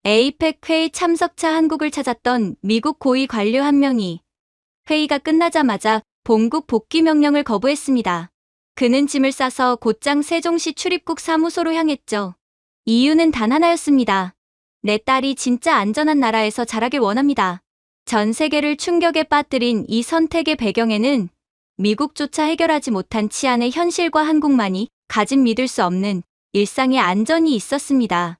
에이펙 회의 참석차 한국을 찾았던 미국 고위 관료 한 명이 회의가 끝나자마자 본국 복귀 명령을 거부했습니다. 그는 짐을 싸서 곧장 세종시 출입국 사무소로 향했죠. 이유는 단 하나였습니다. 내 딸이 진짜 안전한 나라에서 자라길 원합니다. 전 세계를 충격에 빠뜨린 이 선택의 배경에는 미국조차 해결하지 못한 치안의 현실과 한국만이 가진 믿을 수 없는 일상의 안전이 있었습니다.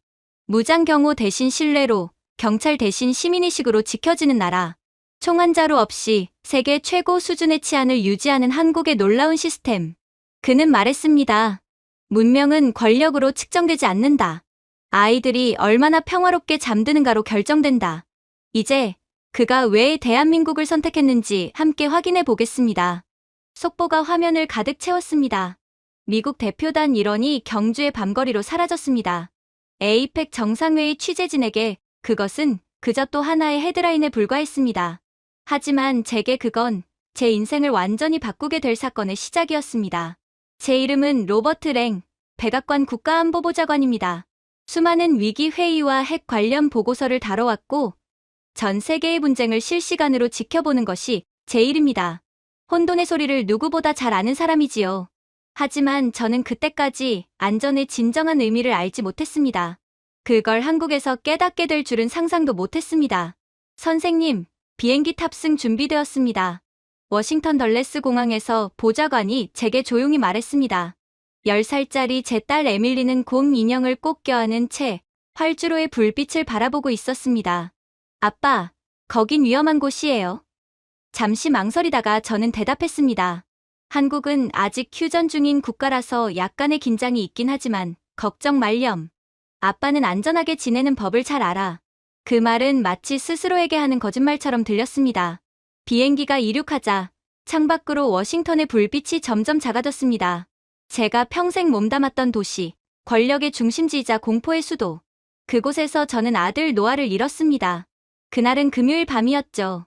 무장 경호 대신 신뢰로, 경찰 대신 시민의식으로 지켜지는 나라. 총환자로 없이 세계 최고 수준의 치안을 유지하는 한국의 놀라운 시스템. 그는 말했습니다. 문명은 권력으로 측정되지 않는다. 아이들이 얼마나 평화롭게 잠드는가로 결정된다. 이제 그가 왜 대한민국을 선택했는지 함께 확인해 보겠습니다. 속보가 화면을 가득 채웠습니다. 미국 대표단 일원이 경주의 밤거리로 사라졌습니다. 에이펙 정상회의 취재진에게 그것은 그저 또 하나의 헤드라인에 불과했습니다. 하지만 제게 그건 제 인생을 완전히 바꾸게 될 사건의 시작이었습니다. 제 이름은 로버트 랭, 백악관 국가안보보좌관입니다. 수많은 위기 회의와 핵 관련 보고서를 다뤄왔고 전 세계의 분쟁을 실시간으로 지켜보는 것이 제 일입니다. 혼돈의 소리를 누구보다 잘 아는 사람이지요. 하지만 저는 그때까지 안전의 진정한 의미를 알지 못했습니다. 그걸 한국에서 깨닫게 될 줄은 상상도 못했습니다. 선생님, 비행기 탑승 준비되었습니다. 워싱턴 덜레스 공항에서 보좌관이 제게 조용히 말했습니다. 10살짜리 제 딸 에밀리는 곰 인형을 꼭 껴안은 채 활주로의 불빛을 바라보고 있었습니다. 아빠, 거긴 위험한 곳이에요. 잠시 망설이다가 저는 대답했습니다. 한국은 아직 휴전 중인 국가라서 약간의 긴장이 있긴 하지만 걱정 말렴. 아빠는 안전하게 지내는 법을 잘 알아. 그 말은 마치 스스로에게 하는 거짓말처럼 들렸습니다. 비행기가 이륙하자 창밖으로 워싱턴의 불빛이 점점 작아졌습니다. 제가 평생 몸담았던 도시, 권력의 중심지이자 공포의 수도. 그곳에서 저는 아들 노아를 잃었습니다. 그날은 금요일 밤이었죠.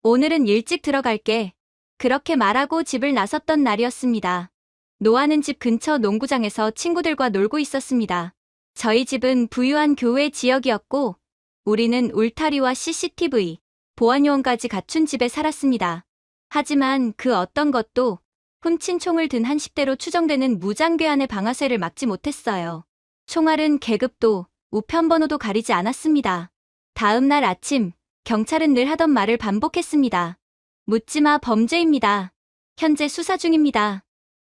오늘은 일찍 들어갈게. 그렇게 말하고 집을 나섰던 날이었습니다. 노아는 집 근처 농구장에서 친구들과 놀고 있었습니다. 저희 집은 부유한 교외 지역이었고 우리는 울타리와 CCTV, 보안요원까지 갖춘 집에 살았습니다. 하지만 그 어떤 것도 훔친 총을 든 한 10대로 추정되는 무장괴한의 방아쇠를 막지 못했어요. 총알은 계급도 우편번호도 가리지 않았습니다. 다음 날 아침, 경찰은 늘 하던 말을 반복했습니다. 묻지마 범죄입니다. 현재 수사 중입니다.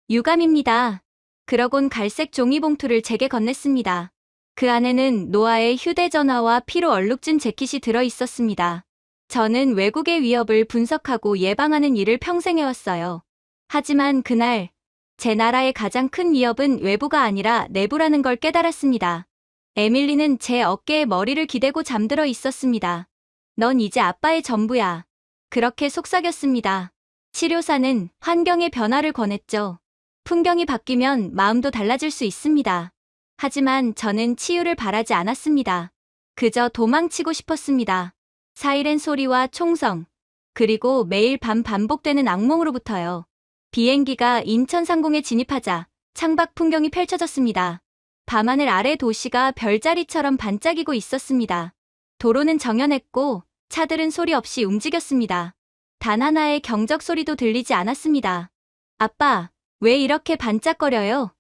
유감입니다. 그러곤 갈색 종이봉투를 제게 건넸습니다. 그 안에는 노아의 휴대전화와 피로 얼룩진 재킷이 들어있었습니다. 저는 외국의 위협을 분석하고 예방하는 일을 평생 해왔어요. 하지만 그날 제 나라의 가장 큰 위협은 외부가 아니라 내부라는 걸 깨달았습니다. 에밀리는 제 어깨에 머리를 기대고 잠들어 있었습니다. 넌 이제 아빠의 전부야. 그렇게 속삭였습니다. 치료사는 환경의 변화를 권했죠. 풍경이 바뀌면 마음도 달라질 수 있습니다. 하지만 저는 치유를 바라지 않았습니다. 그저 도망치고 싶었습니다. 사이렌 소리와 총성, 그리고 매일 밤 반복되는 악몽으로부터요. 비행기가 인천 상공에 진입하자 창밖 풍경이 펼쳐졌습니다. 밤하늘 아래 도시가 별자리처럼 반짝이고 있었습니다. 도로는 정연했고 차들은 소리 없이 움직였습니다. 단 하나의 경적 소리도 들리지 않았습니다. 아빠, 왜 이렇게 반짝거려요?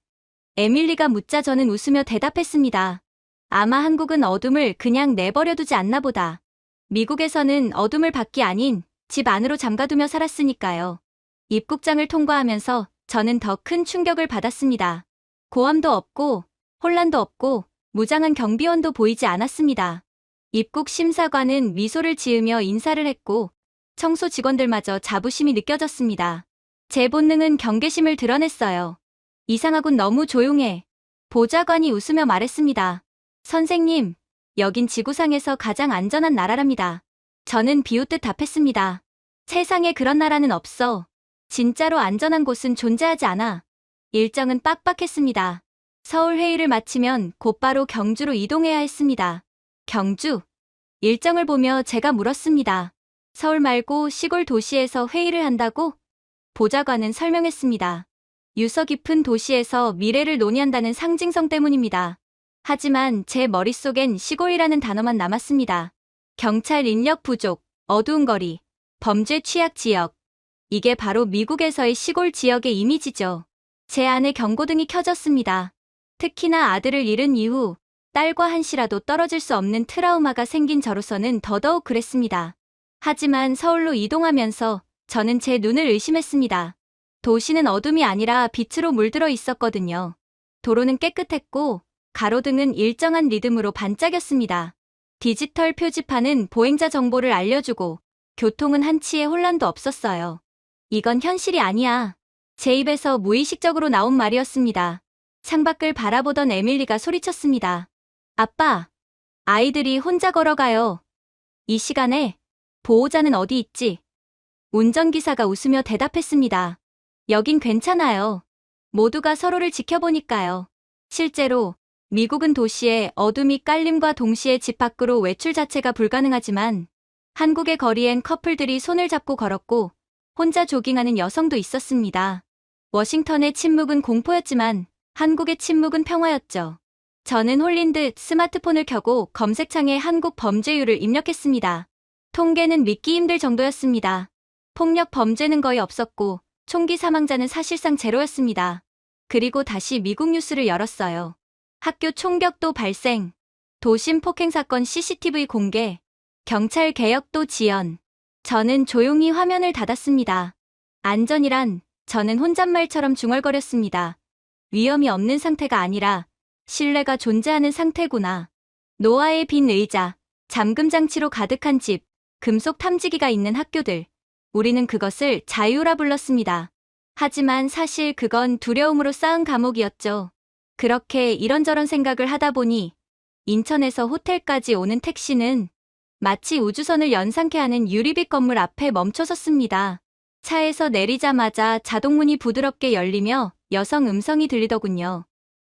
에밀리가 묻자 저는 웃으며 대답했습니다. 아마 한국은 어둠을 그냥 내버려두지 않나 보다. 미국에서는 어둠을 밖이 아닌 집 안으로 잠가두며 살았으니까요. 입국장을 통과하면서 저는 더 큰 충격을 받았습니다. 고함도 없고 혼란도 없고 무장한 경비원도 보이지 않았습니다. 입국 심사관은 미소를 지으며 인사를 했고 청소 직원들마저 자부심이 느껴졌습니다. 제 본능은 경계심을 드러냈어요. 이상하군, 너무 조용해. 보좌관이 웃으며 말했습니다. 선생님, 여긴 지구상에서 가장 안전한 나라랍니다. 저는 비웃듯 답했습니다. 세상에 그런 나라는 없어. 진짜로 안전한 곳은 존재하지 않아. 일정은 빡빡했습니다. 서울 회의를 마치면 곧바로 경주로 이동해야 했습니다. 경주? 일정을 보며 제가 물었습니다. 서울 말고 시골 도시에서 회의를 한다고? 보좌관은 설명했습니다. 유서 깊은 도시에서 미래를 논의한다는 상징성 때문입니다. 하지만 제 머릿속엔 시골이라는 단어만 남았습니다. 경찰 인력 부족, 어두운 거리, 범죄 취약 지역. 이게 바로 미국에서의 시골 지역의 이미지죠. 제 안에 경고등이 켜졌습니다. 특히나 아들을 잃은 이후 딸과 한시라도 떨어질 수 없는 트라우마가 생긴 저로서는 더더욱 그랬습니다. 하지만 서울로 이동하면서 저는 제 눈을 의심했습니다. 도시는 어둠이 아니라 빛으로 물들어 있었거든요. 도로는 깨끗했고 가로등은 일정한 리듬으로 반짝였습니다. 디지털 표지판은 보행자 정보를 알려주고 교통은 한치의 혼란도 없었어요. 이건 현실이 아니야. 제 입에서 무의식적으로 나온 말이었습니다. 창밖을 바라보던 에밀리가 소리쳤습니다. 아빠, 아이들이 혼자 걸어가요. 이 시간에 보호자는 어디 있지? 운전기사가 웃으며 대답했습니다. 여긴 괜찮아요. 모두가 서로를 지켜보니까요. 실제로 미국은 도시의 어둠이 깔림과 동시에 집 밖으로 외출 자체가 불가능하지만 한국의 거리엔 커플들이 손을 잡고 걸었고 혼자 조깅하는 여성도 있었습니다. 워싱턴의 침묵은 공포였지만 한국의 침묵은 평화였죠. 저는 홀린 듯 스마트폰을 켜고 검색창에 한국 범죄율을 입력했습니다. 통계는 믿기 힘들 정도였습니다. 폭력 범죄는 거의 없었고 총기 사망자는 사실상 제로였습니다. 그리고 다시 미국 뉴스를 열었어요. 학교 총격도 발생, 도심 폭행 사건 CCTV 공개, 경찰 개혁도 지연. 저는 조용히 화면을 닫았습니다. 안전이란 저는 혼잣말처럼 중얼거렸습니다. 위험이 없는 상태가 아니라 신뢰가 존재하는 상태구나. 노아의 빈 의자, 잠금 장치로 가득한 집, 금속 탐지기가 있는 학교들. 우리는 그것을 자유라 불렀습니다. 하지만 사실 그건 두려움으로 쌓은 감옥이었죠. 그렇게 이런저런 생각을 하다 보니 인천에서 호텔까지 오는 택시는 마치 우주선을 연상케 하는 유리빛 건물 앞에 멈춰섰습니다. 차에서 내리자마자 자동문이 부드럽게 열리며 여성 음성이 들리더군요.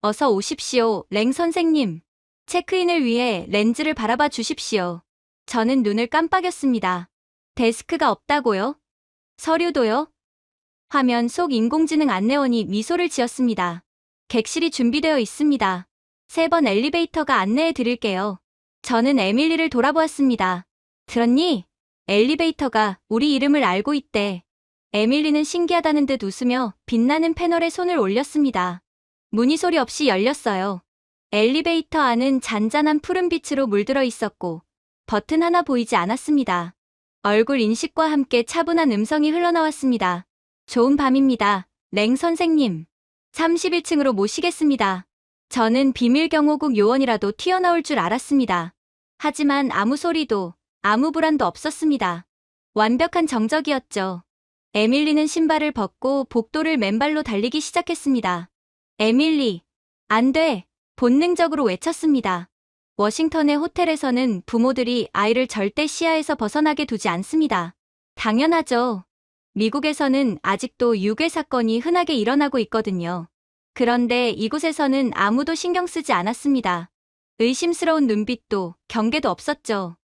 어서 오십시오, 랭 선생님. 체크인을 위해 렌즈를 바라봐 주십시오. 저는 눈을 깜빡였습니다. 데스크가 없다고요? 서류도요? 화면 속 인공지능 안내원이 미소를 지었습니다. 객실이 준비되어 있습니다. 3번 엘리베이터가 안내해 드릴게요. 저는 에밀리를 돌아보았습니다. 들었니? 엘리베이터가 우리 이름을 알고 있대. 에밀리는 신기하다는 듯 웃으며 빛나는 패널에 손을 올렸습니다. 문이 소리 없이 열렸어요. 엘리베이터 안은 잔잔한 푸른빛으로 물들어 있었고 버튼 하나 보이지 않았습니다. 얼굴 인식과 함께 차분한 음성이 흘러나왔습니다. 좋은 밤입니다, 랭 선생님. 31층으로 모시겠습니다. 저는 비밀경호국 요원이라도 튀어나올 줄 알았습니다. 하지만 아무 소리도, 아무 불안도 없었습니다. 완벽한 정적이었죠. 에밀리는 신발을 벗고 복도를 맨발로 달리기 시작했습니다. 에밀리, 안 돼! 본능적으로 외쳤습니다. 워싱턴의 호텔에서는 부모들이 아이를 절대 시야에서 벗어나게 두지 않습니다. 당연하죠. 미국에서는 아직도 유괴 사건이 흔하게 일어나고 있거든요. 그런데 이곳에서는 아무도 신경 쓰지 않았습니다. 의심스러운 눈빛도 경계도 없었죠.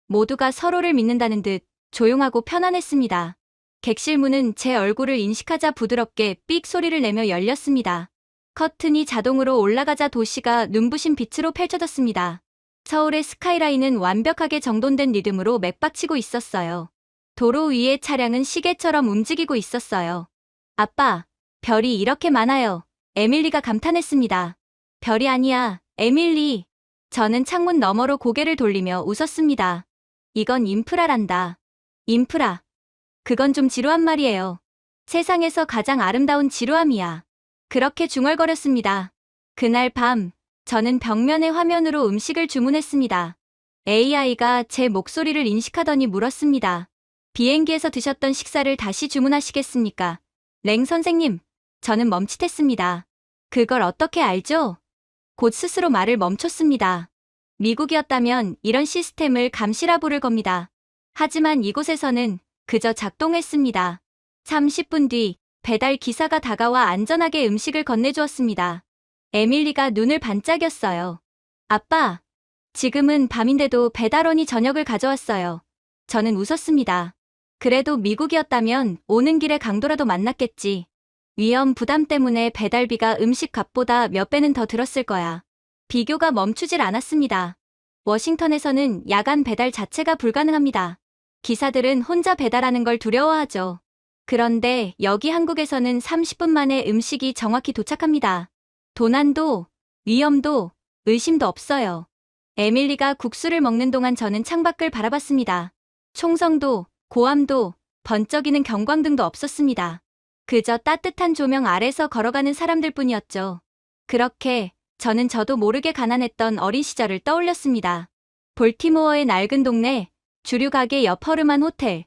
모두가 서로를 믿는다는 듯 조용하고 편안했습니다. 객실 문은 제 얼굴을 인식하자 부드럽게 삑 소리를 내며 열렸습니다. 커튼이 자동으로 올라가자 도시가 눈부신 빛으로 펼쳐졌습니다. 서울의 스카이라인은 완벽하게 정돈된 리듬으로 맥박치고 있었어요. 도로 위의 차량은 시계처럼 움직이고 있었어요. 아빠, 별이 이렇게 많아요. 에밀리가 감탄했습니다. 별이 아니야, 에밀리. 저는 창문 너머로 고개를 돌리며 웃었습니다. 이건 인프라란다. 인프라. 그건 좀 지루한 말이에요. 세상에서 가장 아름다운 지루함이야. 그렇게 중얼거렸습니다. 그날 밤, 저는 벽면의 화면으로 음식을 주문했습니다. AI가 제 목소리를 인식하더니 물었습니다. 비행기에서 드셨던 식사를 다시 주문하시겠습니까? 랭 선생님, 저는 멈칫했습니다. 그걸 어떻게 알죠? 곧 스스로 말을 멈췄습니다. 미국이었다면 이런 시스템을 감시라 부를 겁니다. 하지만 이곳에서는 그저 작동했습니다. 30분 뒤 배달 기사가 다가와 안전하게 음식을 건네주었습니다. 에밀리가 눈을 반짝였어요. 아빠, 지금은 밤인데도 배달원이 저녁을 가져왔어요. 저는 웃었습니다. 그래도 미국이었다면 오는 길에 강도라도 만났겠지. 위험 부담 때문에 배달비가 음식 값보다 몇 배는 더 들었을 거야. 비교가 멈추질 않았습니다. 워싱턴에서는 야간 배달 자체가 불가능합니다. 기사들은 혼자 배달하는 걸 두려워하죠. 그런데 여기 한국에서는 30분 만에 음식이 정확히 도착합니다. 도난도, 위험도, 의심도 없어요. 에밀리가 국수를 먹는 동안 저는 창밖을 바라봤습니다. 총성도, 고함도, 번쩍이는 경광등도 없었습니다. 그저 따뜻한 조명 아래서 걸어가는 사람들 뿐이었죠. 그렇게 저는 저도 모르게 가난했던 어린 시절을 떠올렸습니다. 볼티모어의 낡은 동네, 주류 가게 옆 허름한 호텔.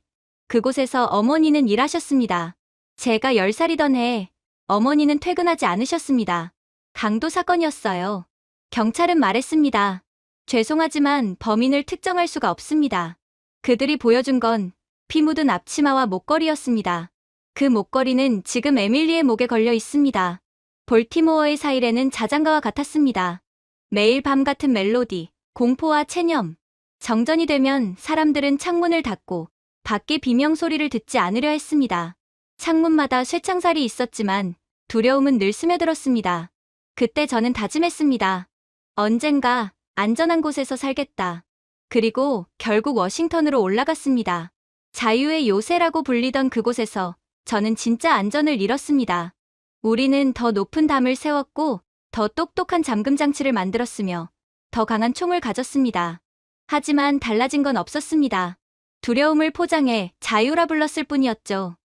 그곳에서 어머니는 일하셨습니다. 제가 10살이던 해 어머니는 퇴근하지 않으셨습니다. 강도 사건이었어요. 경찰은 말했습니다. 죄송하지만 범인을 특정할 수가 없습니다. 그들이 보여준 건 피 묻은 앞치마와 목걸이였습니다. 그 목걸이는 지금 에밀리의 목에 걸려 있습니다. 볼티모어의 사이렌은 자장가와 같았습니다. 매일 밤 같은 멜로디, 공포와 체념. 정전이 되면 사람들은 창문을 닫고 밖의 비명소리를 듣지 않으려 했습니다. 창문마다 쇠창살이 있었지만 두려움은 늘 스며들었습니다. 그때 저는 다짐했습니다. 언젠가 안전한 곳에서 살겠다. 그리고 결국 워싱턴으로 올라갔습니다. 자유의 요새라고 불리던 그곳에서 저는 진짜 안전을 잃었습니다. 우리는 더 높은 담을 세웠고 더 똑똑한 잠금 장치를 만들었으며 더 강한 총을 가졌습니다. 하지만 달라진 건 없었습니다. 두려움을 포장해 자유라 불렀을 뿐이었죠.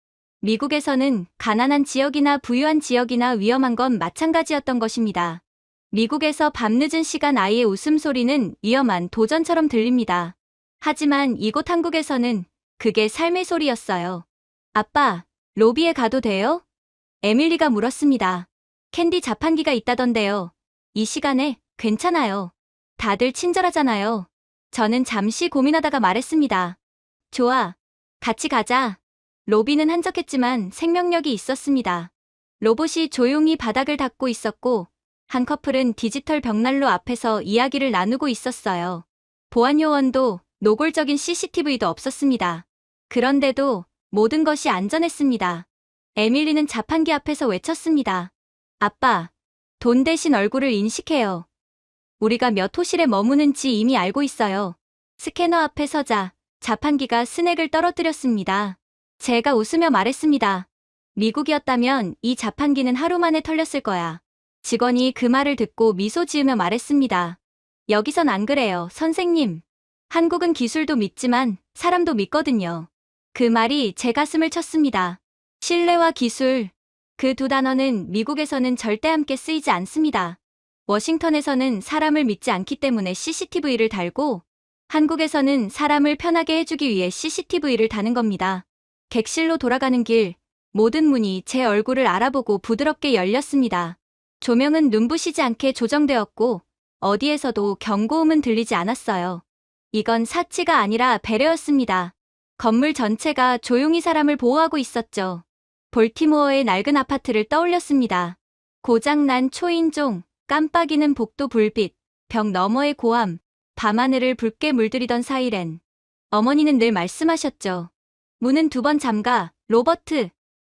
미국에서는 가난한 지역이나 부유한 지역이나 위험한 건 마찬가지였던 것입니다. 미국에서 밤늦은 시간 아이의 웃음소리는 위험한 도전처럼 들립니다. 하지만 이곳 한국에서는 그게 삶의 소리였어요. 아빠, 로비에 가도 돼요? 에밀리가 물었습니다. 캔디 자판기가 있다던데요. 이 시간에 괜찮아요. 다들 친절하잖아요. 저는 잠시 고민하다가 말했습니다. 좋아. 같이 가자. 로비는 한적했지만 생명력이 있었습니다. 로봇이 조용히 바닥을 닦고 있었고 한 커플은 디지털 벽난로 앞에서 이야기를 나누고 있었어요. 보안 요원도 노골적인 CCTV도 없었습니다. 그런데도 모든 것이 안전했습니다. 에밀리는 자판기 앞에서 외쳤습니다. 아빠, 돈 대신 얼굴을 인식해요. 우리가 몇 호실에 머무는지 이미 알고 있어요. 스캐너 앞에 서자 자판기가 스낵을 떨어뜨렸습니다. 제가 웃으며 말했습니다. 미국이었다면 이 자판기는 하루 만에 털렸을 거야. 직원이 그 말을 듣고 미소 지으며 말했습니다. 여기선 안 그래요, 선생님. 한국은 기술도 믿지만 사람도 믿거든요. 그 말이 제 가슴을 쳤습니다. 신뢰와 기술. 그 두 단어는 미국에서는 절대 함께 쓰이지 않습니다. 워싱턴에서는 사람을 믿지 않기 때문에 CCTV를 달고 한국에서는 사람을 편하게 해주기 위해 CCTV를 다는 겁니다. 객실로 돌아가는 길, 모든 문이 제 얼굴을 알아보고 부드럽게 열렸습니다. 조명은 눈부시지 않게 조정되었고 어디에서도 경고음은 들리지 않았어요. 이건 사치가 아니라 배려였습니다. 건물 전체가 조용히 사람을 보호하고 있었죠. 볼티모어의 낡은 아파트를 떠올렸습니다. 고장난 초인종, 깜빡이는 복도 불빛, 벽 너머의 고함, 밤하늘을 붉게 물들이던 사이렌. 어머니는 늘 말씀하셨죠. 문은 2번 잠가, 로버트.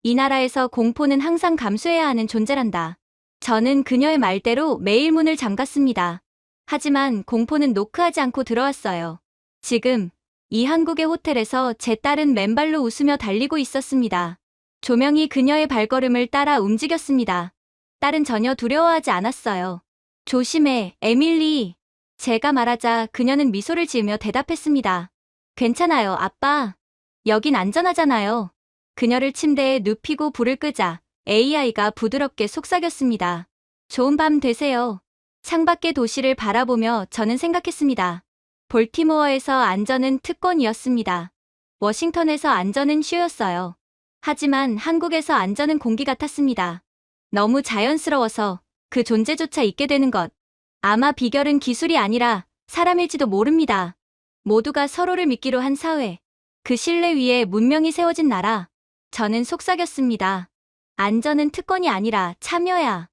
이 나라에서 공포는 항상 감수해야 하는 존재란다. 저는 그녀의 말대로 매일 문을 잠갔습니다. 하지만 공포는 노크하지 않고 들어왔어요. 지금 이 한국의 호텔에서 제 딸은 맨발로 웃으며 달리고 있었습니다. 조명이 그녀의 발걸음을 따라 움직였습니다. 딸은 전혀 두려워하지 않았어요. 조심해, 에밀리. 제가 말하자 그녀는 미소를 지으며 대답했습니다. 괜찮아요, 아빠. 여긴 안전하잖아요. 그녀를 침대에 눕히고 불을 끄자 AI가 부드럽게 속삭였습니다. 좋은 밤 되세요. 창밖의 도시를 바라보며 저는 생각했습니다. 볼티모어에서 안전은 특권이었습니다. 워싱턴에서 안전은 쇼였어요. 하지만 한국에서 안전은 공기 같았습니다. 너무 자연스러워서 그 존재조차 잊게 되는 것. 아마 비결은 기술이 아니라 사람일지도 모릅니다. 모두가 서로를 믿기로 한 사회. 그 신뢰 위에 문명이 세워진 나라. 저는 속삭였습니다. 안전은 특권이 아니라 참여야.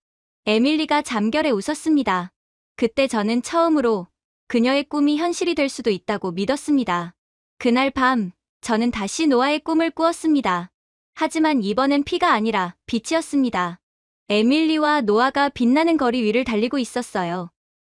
에밀리가 잠결에 웃었습니다. 그때 저는 처음으로 그녀의 꿈이 현실이 될 수도 있다고 믿었습니다. 그날 밤, 저는 다시 노아의 꿈을 꾸었습니다. 하지만 이번엔 피가 아니라 빛이었습니다. 에밀리와 노아가 빛나는 거리 위를 달리고 있었어요.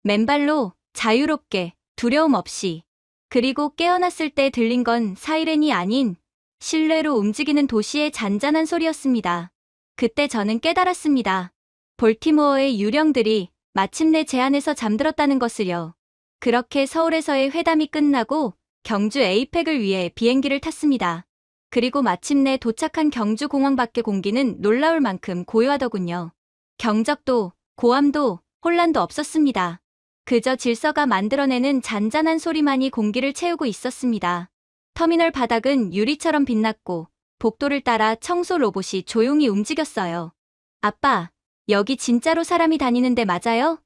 맨발로, 자유롭게, 두려움 없이. 그리고 깨어났을 때 들린 건 사이렌이 아닌 실내로 움직이는 도시의 잔잔한 소리였습니다. 그때 저는 깨달았습니다. 볼티모어의 유령들이 마침내 제 안에서 잠들었다는 것을요. 그렇게 서울에서의 회담이 끝나고 경주 에이펙을 위해 비행기를 탔습니다. 그리고 마침내 도착한 경주 공항 밖의 공기는 놀라울 만큼 고요하더군요. 경적도, 고함도, 혼란도 없었습니다. 그저 질서가 만들어내는 잔잔한 소리만이 공기를 채우고 있었습니다. 터미널 바닥은 유리처럼 빛났고 복도를 따라 청소 로봇이 조용히 움직였어요. 아빠, 여기 진짜로 사람이 다니는데 맞아요?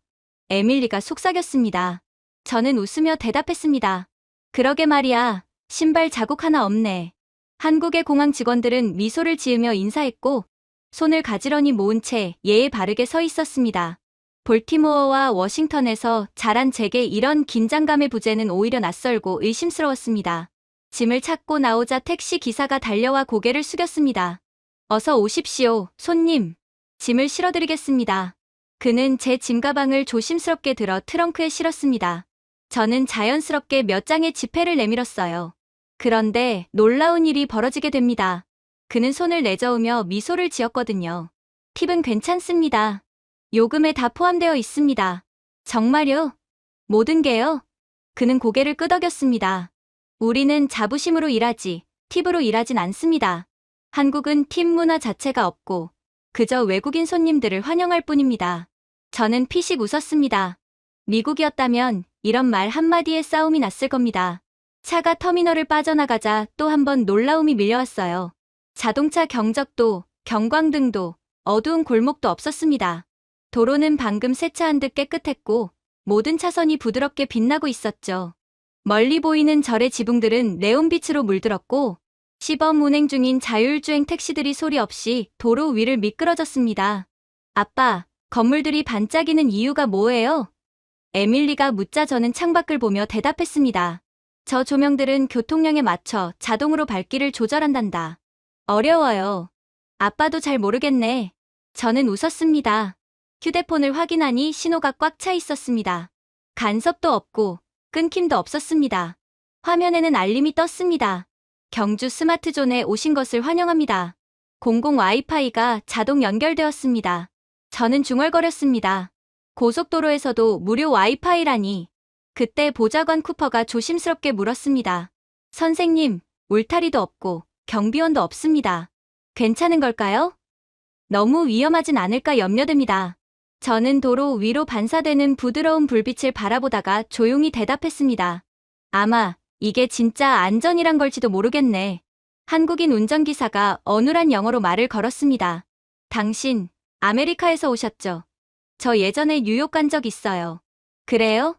에밀리가 속삭였습니다. 저는 웃으며 대답했습니다. 그러게 말이야. 신발 자국 하나 없네. 한국의 공항 직원들은 미소를 지으며 인사했고 손을 가지런히 모은 채 예의 바르게 서 있었습니다. 볼티모어와 워싱턴에서 자란 제게 이런 긴장감의 부재는 오히려 낯설고 의심스러웠습니다. 짐을 찾고 나오자 택시 기사가 달려와 고개를 숙였습니다. 어서 오십시오, 손님. 짐을 실어드리겠습니다. 그는 제 짐가방을 조심스럽게 들어 트렁크에 실었습니다. 저는 자연스럽게 몇 장의 지폐를 내밀었어요. 그런데 놀라운 일이 벌어지게 됩니다. 그는 손을 내저으며 미소를 지었거든요. 팁은 괜찮습니다. 요금에 다 포함되어 있습니다. 정말요? 모든 게요? 그는 고개를 끄덕였습니다. 우리는 자부심으로 일하지, 팁으로 일하진 않습니다. 한국은 팁 문화 자체가 없고 그저 외국인 손님들을 환영할 뿐입니다. 저는 피식 웃었습니다. 미국이었다면 이런 말 한마디에 싸움이 났을 겁니다. 차가 터미널을 빠져나가자 또 한 번 놀라움이 밀려왔어요. 자동차 경적도, 경광등도, 어두운 골목도 없었습니다. 도로는 방금 세차한 듯 깨끗했고 모든 차선이 부드럽게 빛나고 있었죠. 멀리 보이는 절의 지붕들은 네온빛으로 물들었고 시범 운행 중인 자율주행 택시들이 소리 없이 도로 위를 미끄러졌습니다. 아빠, 건물들이 반짝이는 이유가 뭐예요? 에밀리가 묻자 저는 창밖을 보며 대답했습니다. 저 조명들은 교통량에 맞춰 자동으로 밝기를 조절한단다. 어려워요. 아빠도 잘 모르겠네. 저는 웃었습니다. 휴대폰을 확인하니 신호가 꽉 차 있었습니다. 간섭도 없고 끊김도 없었습니다. 화면에는 알림이 떴습니다. 경주 스마트존에 오신 것을 환영합니다. 공공 와이파이가 자동 연결되었습니다. 저는 중얼거렸습니다. 고속도로에서도 무료 와이파이라니. 그때 보좌관 쿠퍼가 조심스럽게 물었습니다. 선생님, 울타리도 없고 경비원도 없습니다. 괜찮은 걸까요? 너무 위험하진 않을까 염려됩니다. 저는 도로 위로 반사되는 부드러운 불빛을 바라보다가 조용히 대답했습니다. 아마 이게 진짜 안전이란 걸지도 모르겠네. 한국인 운전기사가 어눌한 영어로 말을 걸었습니다. 당신, 아메리카에서 오셨죠? 저 예전에 뉴욕 간 적 있어요. 그래요?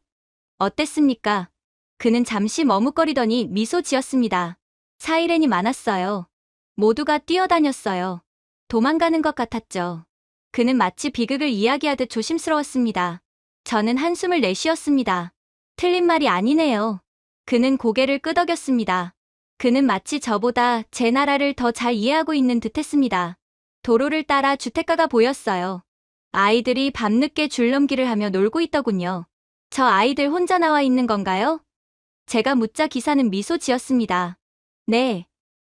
어땠습니까? 그는 잠시 머뭇거리더니 미소 지었습니다. 사이렌이 많았어요. 모두가 뛰어다녔어요. 도망가는 것 같았죠. 그는 마치 비극을 이야기하듯 조심스러웠습니다. 저는 한숨을 내쉬었습니다. 틀린 말이 아니네요. 그는 고개를 끄덕였습니다. 그는 마치 저보다 제 나라를 더 잘 이해하고 있는 듯했습니다. 도로를 따라 주택가가 보였어요. 아이들이 밤늦게 줄넘기를 하며 놀고 있더군요. 저 아이들 혼자 나와 있는 건가요? 제가 묻자 기사는 미소 지었습니다. 네,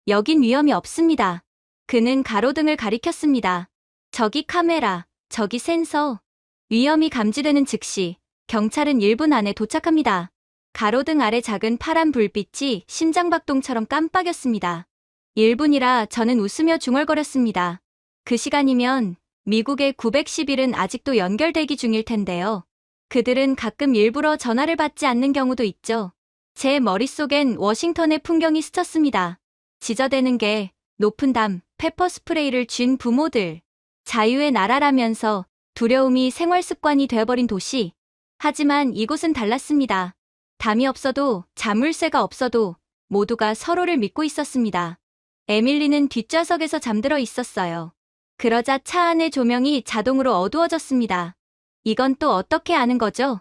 여긴 위험이 없습니다. 그는 가로등을 가리켰습니다. 저기 카메라, 저기 센서. 위험이 감지되는 즉시 경찰은 1분 안에 도착합니다. 가로등 아래 작은 파란 불빛이 심장박동처럼 깜빡였습니다. 1분이라 저는 웃으며 중얼거렸습니다. 그 시간이면 미국의 911은 아직도 연결 대기 중일 텐데요. 그들은 가끔 일부러 전화를 받지 않는 경우도 있죠. 제 머릿속엔 워싱턴의 풍경이 스쳤습니다. 지저대는 게 높은 담, 페퍼 스프레이를 쥔 부모들. 자유의 나라라면서 두려움이 생활 습관이 되어버린 도시. 하지만 이곳은 달랐습니다. 담이 없어도 자물쇠가 없어도 모두가 서로를 믿고 있었습니다. 에밀리는 뒷좌석에서 잠들어 있었어요. 그러자 차 안의 조명이 자동으로 어두워졌습니다. 이건 또 어떻게 아는 거죠?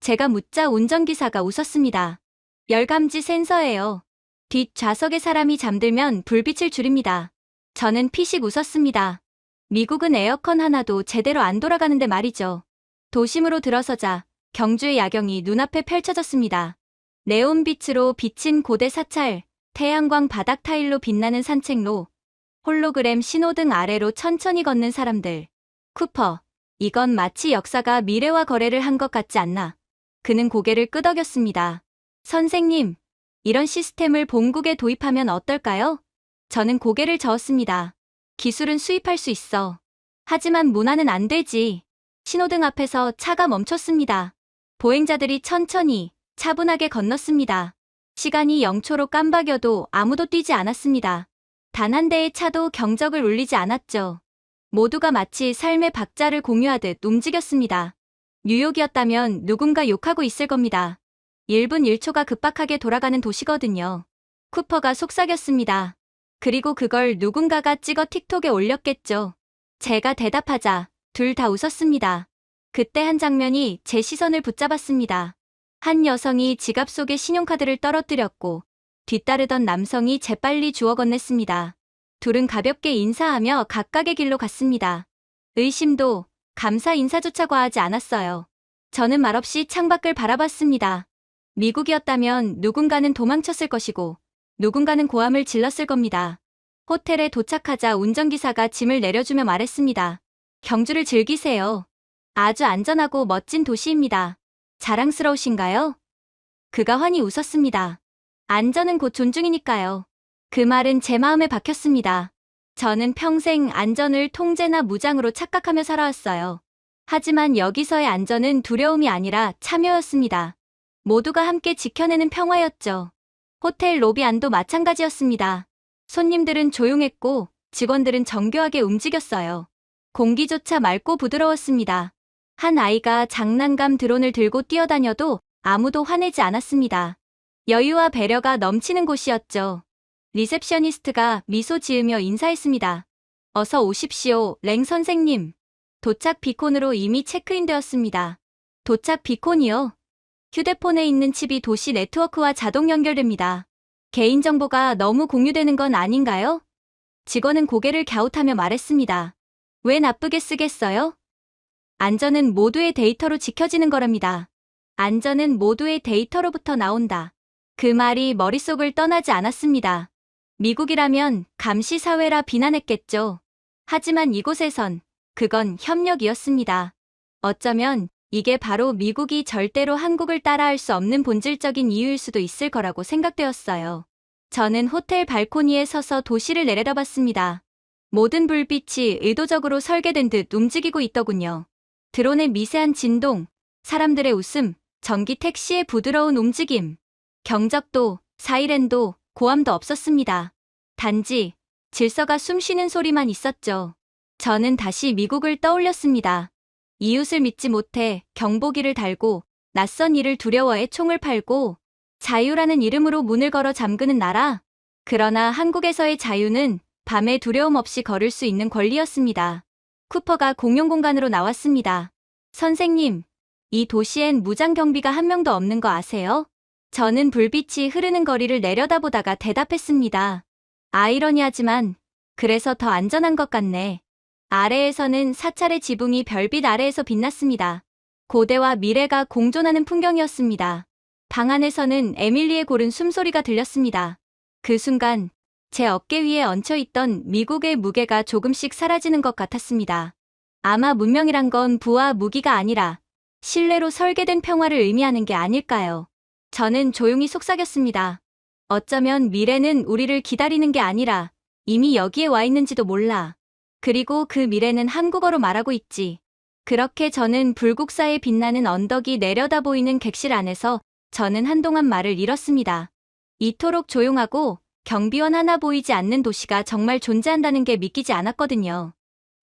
제가 묻자 운전기사가 웃었습니다. 열감지 센서예요. 뒷좌석에 사람이 잠들면 불빛을 줄입니다. 저는 피식 웃었습니다. 미국은 에어컨 하나도 제대로 안 돌아가는데 말이죠. 도심으로 들어서자 경주의 야경이 눈앞에 펼쳐졌습니다. 네온빛으로 비친 고대 사찰, 태양광 바닥 타일로 빛나는 산책로, 홀로그램 신호등 아래로 천천히 걷는 사람들. 쿠퍼, 이건 마치 역사가 미래와 거래를 한 것 같지 않나. 그는 고개를 끄덕였습니다. 선생님, 이런 시스템을 본국에 도입하면 어떨까요? 저는 고개를 저었습니다. 기술은 수입할 수 있어. 하지만 문화는 안 되지. 신호등 앞에서 차가 멈췄습니다. 보행자들이 천천히, 차분하게 건넜습니다. 시간이 0초로 깜박여도 아무도 뛰지 않았습니다. 단 한 대의 차도 경적을 울리지 않았죠. 모두가 마치 삶의 박자를 공유하듯 움직였습니다. 뉴욕이었다면 누군가 욕하고 있을 겁니다. 1분 1초가 급박하게 돌아가는 도시거든요. 쿠퍼가 속삭였습니다. 그리고 그걸 누군가가 찍어 틱톡에 올렸겠죠. 제가 대답하자 둘 다 웃었습니다. 그때 한 장면이 제 시선을 붙잡았습니다. 한 여성이 지갑 속에 신용카드를 떨어뜨렸고 뒤따르던 남성이 재빨리 주워 건넸습니다. 둘은 가볍게 인사하며 각각의 길로 갔습니다. 의심도 감사 인사조차 과하지 않았어요. 저는 말없이 창밖을 바라봤습니다. 미국이었다면 누군가는 도망쳤을 것이고 누군가는 고함을 질렀을 겁니다. 호텔에 도착하자 운전기사가 짐을 내려주며 말했습니다. 경주를 즐기세요. 아주 안전하고 멋진 도시입니다. 자랑스러우신가요? 그가 환히 웃었습니다. 안전은 곧 존중이니까요. 그 말은 제 마음에 박혔습니다. 저는 평생 안전을 통제나 무장으로 착각하며 살아왔어요. 하지만 여기서의 안전은 두려움이 아니라 참여였습니다. 모두가 함께 지켜내는 평화였죠. 호텔 로비 안도 마찬가지였습니다. 손님들은 조용했고 직원들은 정교하게 움직였어요. 공기조차 맑고 부드러웠습니다. 한 아이가 장난감 드론을 들고 뛰어다녀도 아무도 화내지 않았습니다. 여유와 배려가 넘치는 곳이었죠. 리셉셔니스트가 미소 지으며 인사했습니다. 어서 오십시오, 랭 선생님. 도착 비콘으로 이미 체크인되었습니다. 도착 비콘이요? 휴대폰에 있는 칩이 도시 네트워크와 자동 연결됩니다. 개인정보가 너무 공유되는 건 아닌가요? 직원은 고개를 갸웃하며 말했습니다. 왜 나쁘게 쓰겠어요? 안전은 모두의 데이터로 지켜지는 거랍니다. 안전은 모두의 데이터로부터 나온다. 그 말이 머릿속을 떠나지 않았습니다. 미국이라면 감시사회라 비난했겠죠. 하지만 이곳에선 그건 협력이었습니다. 어쩌면 이게 바로 미국이 절대로 한국을 따라할 수 없는 본질적인 이유일 수도 있을 거라고 생각되었어요. 저는 호텔 발코니에 서서 도시를 내려다봤습니다. 모든 불빛이 의도적으로 설계된 듯 움직이고 있더군요. 드론의 미세한 진동, 사람들의 웃음, 전기 택시의 부드러운 움직임, 경적도, 사이렌도, 고함도 없었습니다. 단지 질서가 숨쉬는 소리만 있었죠. 저는 다시 미국을 떠올렸습니다. 이웃을 믿지 못해 경보기를 달고 낯선 이를 두려워해 총을 팔고 자유라는 이름으로 문을 걸어 잠그는 나라. 그러나 한국에서의 자유는 밤에 두려움 없이 걸을 수 있는 권리였습니다. 쿠퍼가 공용공간으로 나왔습니다. 선생님, 이 도시엔 무장 경비가 한 명도 없는 거 아세요? 저는 불빛이 흐르는 거리를 내려다보다가 대답했습니다. 아이러니하지만 그래서 더 안전한 것 같네. 아래에서는 사찰의 지붕이 별빛 아래에서 빛났습니다. 고대와 미래가 공존하는 풍경이었습니다. 방 안에서는 에밀리의 고른 숨소리가 들렸습니다. 그 순간 제 어깨 위에 얹혀있던 미국의 무게가 조금씩 사라지는 것 같았습니다. 아마 문명이란 건 부와 무기가 아니라 신뢰로 설계된 평화를 의미하는 게 아닐까요? 저는 조용히 속삭였습니다. 어쩌면 미래는 우리를 기다리는 게 아니라 이미 여기에 와 있는지도 몰라. 그리고 그 미래는 한국어로 말하고 있지. 그렇게 저는 불국사에 빛나는 언덕이 내려다 보이는 객실 안에서 저는 한동안 말을 잃었습니다. 이토록 조용하고 경비원 하나 보이지 않는 도시가 정말 존재한다는 게 믿기지 않았거든요.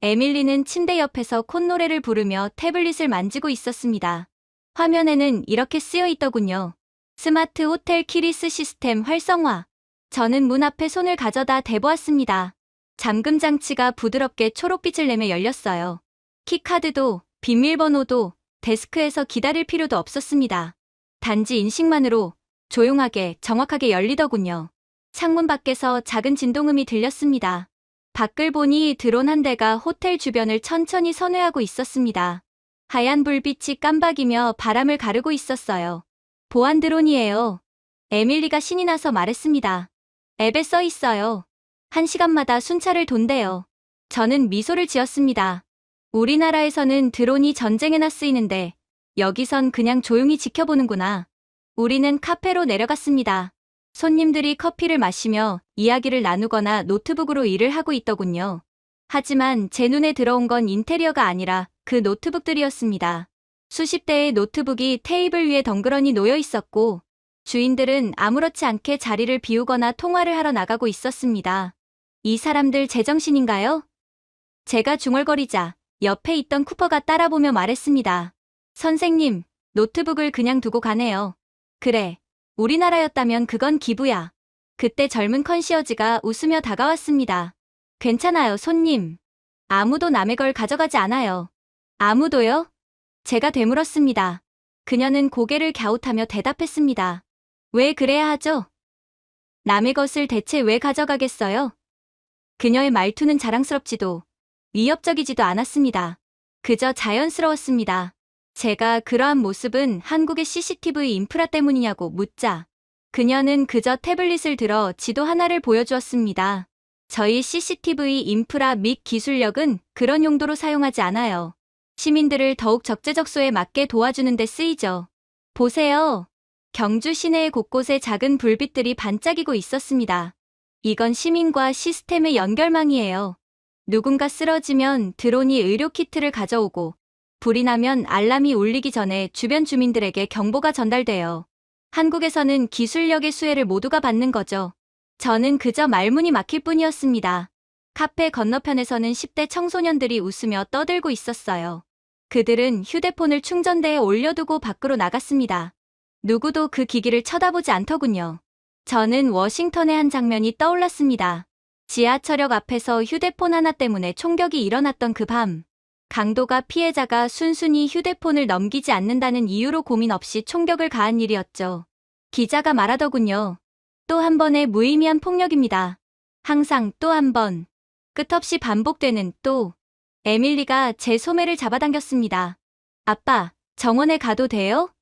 에밀리는 침대 옆에서 콧노래를 부르며 태블릿을 만지고 있었습니다. 화면에는 이렇게 쓰여 있더군요. 스마트 호텔 키리스 시스템 활성화. 저는 문 앞에 손을 가져다 대보았습니다. 잠금 장치가 부드럽게 초록빛을 내며 열렸어요. 키카드도 비밀번호도 데스크에서 기다릴 필요도 없었습니다. 단지 인식만으로 조용하게 정확하게 열리더군요. 창문 밖에서 작은 진동음이 들렸습니다. 밖을 보니 드론 한 대가 호텔 주변을 천천히 선회하고 있었습니다. 하얀 불빛이 깜박이며 바람을 가르고 있었어요. 보안 드론이에요. 에밀리가 신이 나서 말했습니다. 앱에 써 있어요. 1시간마다 순찰을 돈대요. 저는 미소를 지었습니다. 우리나라에서는 드론이 전쟁에나 쓰이는데 여기선 그냥 조용히 지켜보는구나. 우리는 카페로 내려갔습니다. 손님들이 커피를 마시며 이야기를 나누거나 노트북으로 일을 하고 있더군요. 하지만 제 눈에 들어온 건 인테리어가 아니라 그 노트북들이었습니다. 수십 대의 노트북이 테이블 위에 덩그러니 놓여 있었고 주인들은 아무렇지 않게 자리를 비우거나 통화를 하러 나가고 있었습니다. 이 사람들 제정신인가요? 제가 중얼거리자 옆에 있던 쿠퍼가 따라보며 말했습니다. 선생님, 노트북을 그냥 두고 가네요. 그래, 우리나라였다면 그건 기부야. 그때 젊은 컨시어지가 웃으며 다가왔습니다. 괜찮아요, 손님. 아무도 남의 걸 가져가지 않아요. 아무도요? 제가 되물었습니다. 그녀는 고개를 갸웃하며 대답했습니다. 왜 그래야 하죠? 남의 것을 대체 왜 가져가겠어요? 그녀의 말투는 자랑스럽지도 위협적이지도 않았습니다. 그저 자연스러웠습니다. 제가 그러한 모습은 한국의 CCTV 인프라 때문이냐고 묻자 그녀는 그저 태블릿을 들어 지도 하나를 보여주었습니다. 저희 CCTV 인프라 및 기술력은 그런 용도로 사용하지 않아요. 시민들을 더욱 적재적소에 맞게 도와주는 데 쓰이죠. 보세요. 경주 시내의 곳곳에 작은 불빛들이 반짝이고 있었습니다. 이건 시민과 시스템의 연결망이에요. 누군가 쓰러지면 드론이 의료키트를 가져오고 불이 나면 알람이 울리기 전에 주변 주민들에게 경보가 전달돼요. 한국에서는 기술력의 수혜를 모두가 받는 거죠. 저는 그저 말문이 막힐 뿐이었습니다. 카페 건너편에서는 10대 청소년들이 웃으며 떠들고 있었어요. 그들은 휴대폰을 충전대에 올려두고 밖으로 나갔습니다. 누구도 그 기기를 쳐다보지 않더군요. 저는 워싱턴의 한 장면이 떠올랐습니다. 지하철역 앞에서 휴대폰 하나 때문에 총격이 일어났던 그 밤. 강도가 피해자가 순순히 휴대폰을 넘기지 않는다는 이유로 고민 없이 총격을 가한 일이었죠. 기자가 말하더군요. 또 한 번의 무의미한 폭력입니다. 항상 또 한 번. 끝없이 반복되는 또. 에밀리가 제 소매를 잡아당겼습니다. 아빠, 정원에 가도 돼요?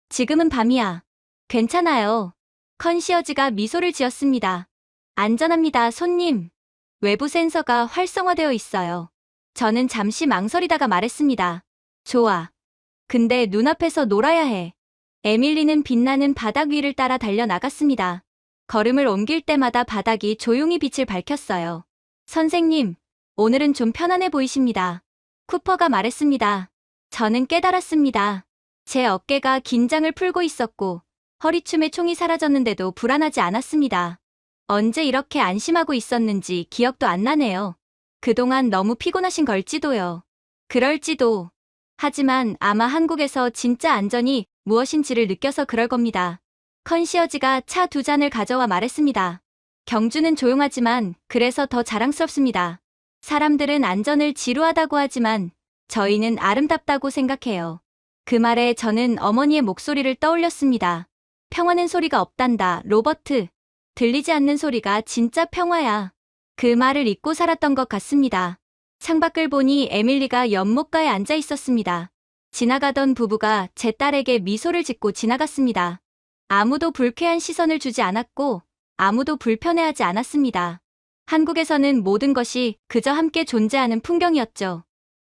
지금은 밤이야. 괜찮아요. 컨시어지가 미소를 지었습니다. 안전합니다, 손님. 외부 센서가 활성화되어 있어요. 저는 잠시 망설이다가 말했습니다. 좋아. 근데 눈앞에서 놀아야 해. 에밀리는 빛나는 바닥 위를 따라 달려나갔습니다. 걸음을 옮길 때마다 바닥이 조용히 빛을 밝혔어요. 선생님, 오늘은 좀 편안해 보이십니다. 쿠퍼가 말했습니다. 저는 깨달았습니다. 제 어깨가 긴장을 풀고 있었고 허리춤에 총이 사라졌는데도 불안하지 않았습니다. 언제 이렇게 안심하고 있었는지 기억도 안 나네요. 그동안 너무 피곤하신 걸지도요. 그럴지도. 하지만 아마 한국에서 진짜 안전이 무엇인지를 느껴서 그럴 겁니다. 컨시어지가 차 2잔을 가져와 말했습니다. 경주는 조용하지만 그래서 더 자랑스럽습니다. 사람들은 안전을 지루하다고 하지만 저희는 아름답다고 생각해요. 그 말에 저는 어머니의 목소리를 떠올렸습니다. 평화는 소리가 없단다, 로버트. 들리지 않는 소리가 진짜 평화야. 그 말을 잊고 살았던 것 같습니다. 창밖을 보니 에밀리가 연못가에 앉아 있었습니다. 지나가던 부부가 제 딸에게 미소를 짓고 지나갔습니다. 아무도 불쾌한 시선을 주지 않았고 아무도 불편해하지 않았습니다. 한국에서는 모든 것이 그저 함께 존재하는 풍경이었죠.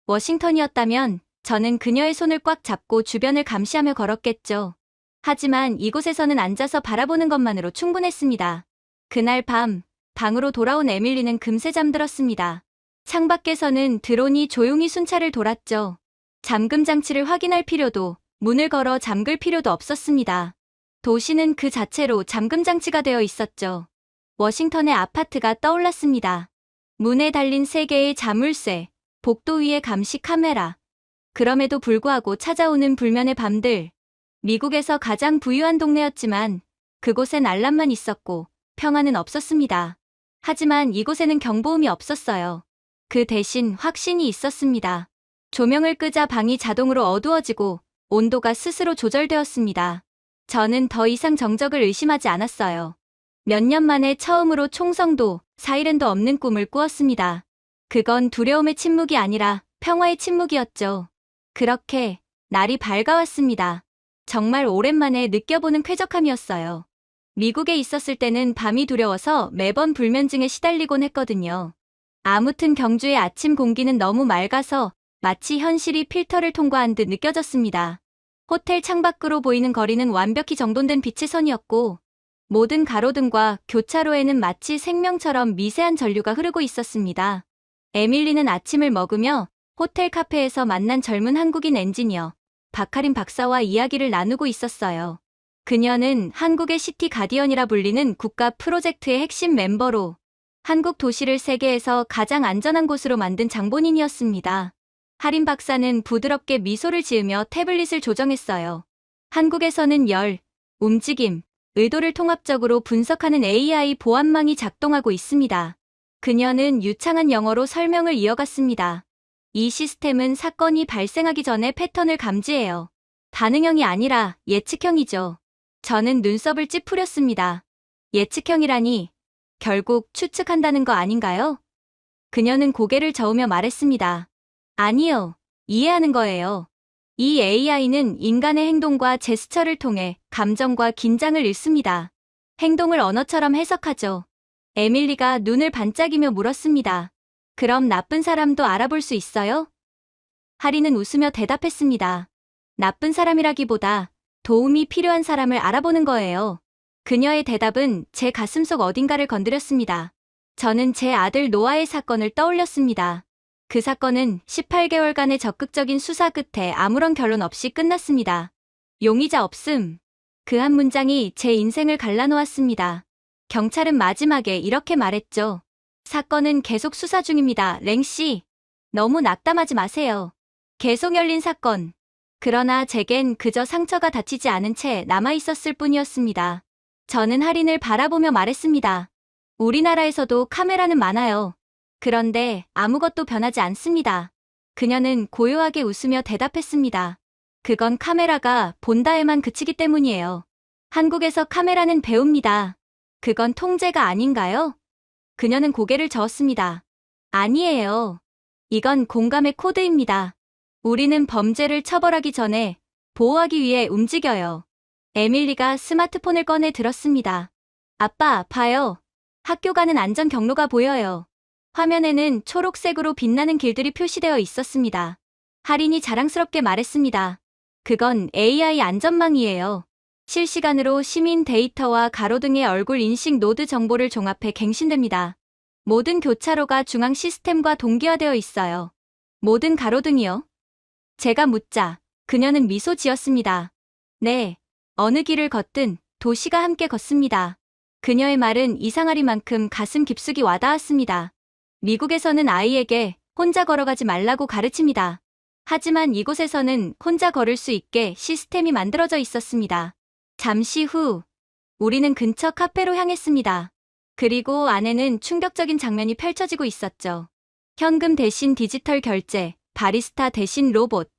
워싱턴이었다면 저는 그녀의 손을 꽉 잡고 주변을 감시하며 걸었겠죠. 하지만 이곳에서는 앉아서 바라보는 것만으로 충분했습니다. 그날 밤, 방으로 돌아온 에밀리는 금세 잠들었습니다. 창밖에서는 드론이 조용히 순찰을 돌았죠. 잠금 장치를 확인할 필요도, 문을 걸어 잠글 필요도 없었습니다. 도시는 그 자체로 잠금 장치가 되어 있었죠. 워싱턴의 아파트가 떠올랐습니다. 문에 달린 3개의 자물쇠, 복도 위에 감시 카메라. 그럼에도 불구하고 찾아오는 불면의 밤들. 미국에서 가장 부유한 동네였지만 그곳엔 알람만 있었고 평화는 없었습니다. 하지만 이곳에는 경보음이 없었어요. 그 대신 확신이 있었습니다. 조명을 끄자 방이 자동으로 어두워지고 온도가 스스로 조절되었습니다. 저는 더 이상 정적을 의심하지 않았어요. 몇 년 만에 처음으로 총성도, 사이렌도 없는 꿈을 꾸었습니다. 그건 두려움의 침묵이 아니라 평화의 침묵이었죠. 그렇게 날이 밝아왔습니다. 정말 오랜만에 느껴보는 쾌적함이었어요. 미국에 있었을 때는 밤이 두려워서 매번 불면증에 시달리곤 했거든요. 아무튼 경주의 아침 공기는 너무 맑아서 마치 현실이 필터를 통과한 듯 느껴졌습니다. 호텔 창밖으로 보이는 거리는 완벽히 정돈된 빛의 선이었고 모든 가로등과 교차로에는 마치 생명처럼 미세한 전류가 흐르고 있었습니다. 에밀리는 아침을 먹으며 호텔 카페에서 만난 젊은 한국인 엔지니어 박하린 박사와 이야기를 나누고 있었어요. 그녀는 한국의 시티 가디언이라 불리는 국가 프로젝트의 핵심 멤버로 한국 도시를 세계에서 가장 안전한 곳으로 만든 장본인이었습니다. 하린 박사는 부드럽게 미소를 지으며 태블릿을 조정했어요. 한국에서는 열, 움직임, 의도를 통합적으로 분석하는 AI 보안망이 작동하고 있습니다. 그녀는 유창한 영어로 설명을 이어갔습니다. 이 시스템은 사건이 발생하기 전에 패턴을 감지해요. 반응형이 아니라 예측형이죠. 저는 눈썹을 찌푸렸습니다. 예측형이라니 결국 추측한다는 거 아닌가요? 그녀는 고개를 저으며 말했습니다. 아니요, 이해하는 거예요. 이 AI는 인간의 행동과 제스처를 통해 감정과 긴장을 읽습니다. 행동을 언어처럼 해석하죠. 에밀리가 눈을 반짝이며 물었습니다. 그럼 나쁜 사람도 알아볼 수 있어요? 하리는 웃으며 대답했습니다. 나쁜 사람이라기보다 도움이 필요한 사람을 알아보는 거예요. 그녀의 대답은 제 가슴속 어딘가를 건드렸습니다. 저는 제 아들 노아의 사건을 떠올렸습니다. 그 사건은 18개월간의 적극적인 수사 끝에 아무런 결론 없이 끝났습니다. 용의자 없음. 그 한 문장이 제 인생을 갈라놓았습니다. 경찰은 마지막에 이렇게 말했죠. 사건은 계속 수사 중입니다, 랭씨. 너무 낙담하지 마세요. 계속 열린 사건. 그러나 제겐 그저 상처가 다치지 않은 채 남아있었을 뿐이었습니다. 저는 하린을 바라보며 말했습니다. 우리나라에서도 카메라는 많아요. 그런데 아무것도 변하지 않습니다. 그녀는 고요하게 웃으며 대답했습니다. 그건 카메라가 본다에만 그치기 때문이에요. 한국에서 카메라는 배웁니다. 그건 통제가 아닌가요? 그녀는 고개를 저었습니다. 아니에요. 이건 공감의 코드입니다. 우리는 범죄를 처벌하기 전에 보호하기 위해 움직여요. 에밀리가 스마트폰을 꺼내 들었습니다. 아빠, 봐요. 학교 가는 안전 경로가 보여요. 화면에는 초록색으로 빛나는 길들이 표시되어 있었습니다. 하린이 자랑스럽게 말했습니다. 그건 AI 안전망이에요. 실시간으로 시민 데이터와 가로등의 얼굴 인식 노드 정보를 종합해 갱신됩니다. 모든 교차로가 중앙 시스템과 동기화되어 있어요. 모든 가로등이요? 제가 묻자 그녀는 미소 지었습니다. 네, 어느 길을 걷든 도시가 함께 걷습니다. 그녀의 말은 이상하리만큼 가슴 깊숙이 와닿았습니다. 미국에서는 아이에게 혼자 걸어가지 말라고 가르칩니다. 하지만 이곳에서는 혼자 걸을 수 있게 시스템이 만들어져 있었습니다. 잠시 후, 우리는 근처 카페로 향했습니다. 그리고 안에는 충격적인 장면이 펼쳐지고 있었죠. 현금 대신 디지털 결제, 바리스타 대신 로봇,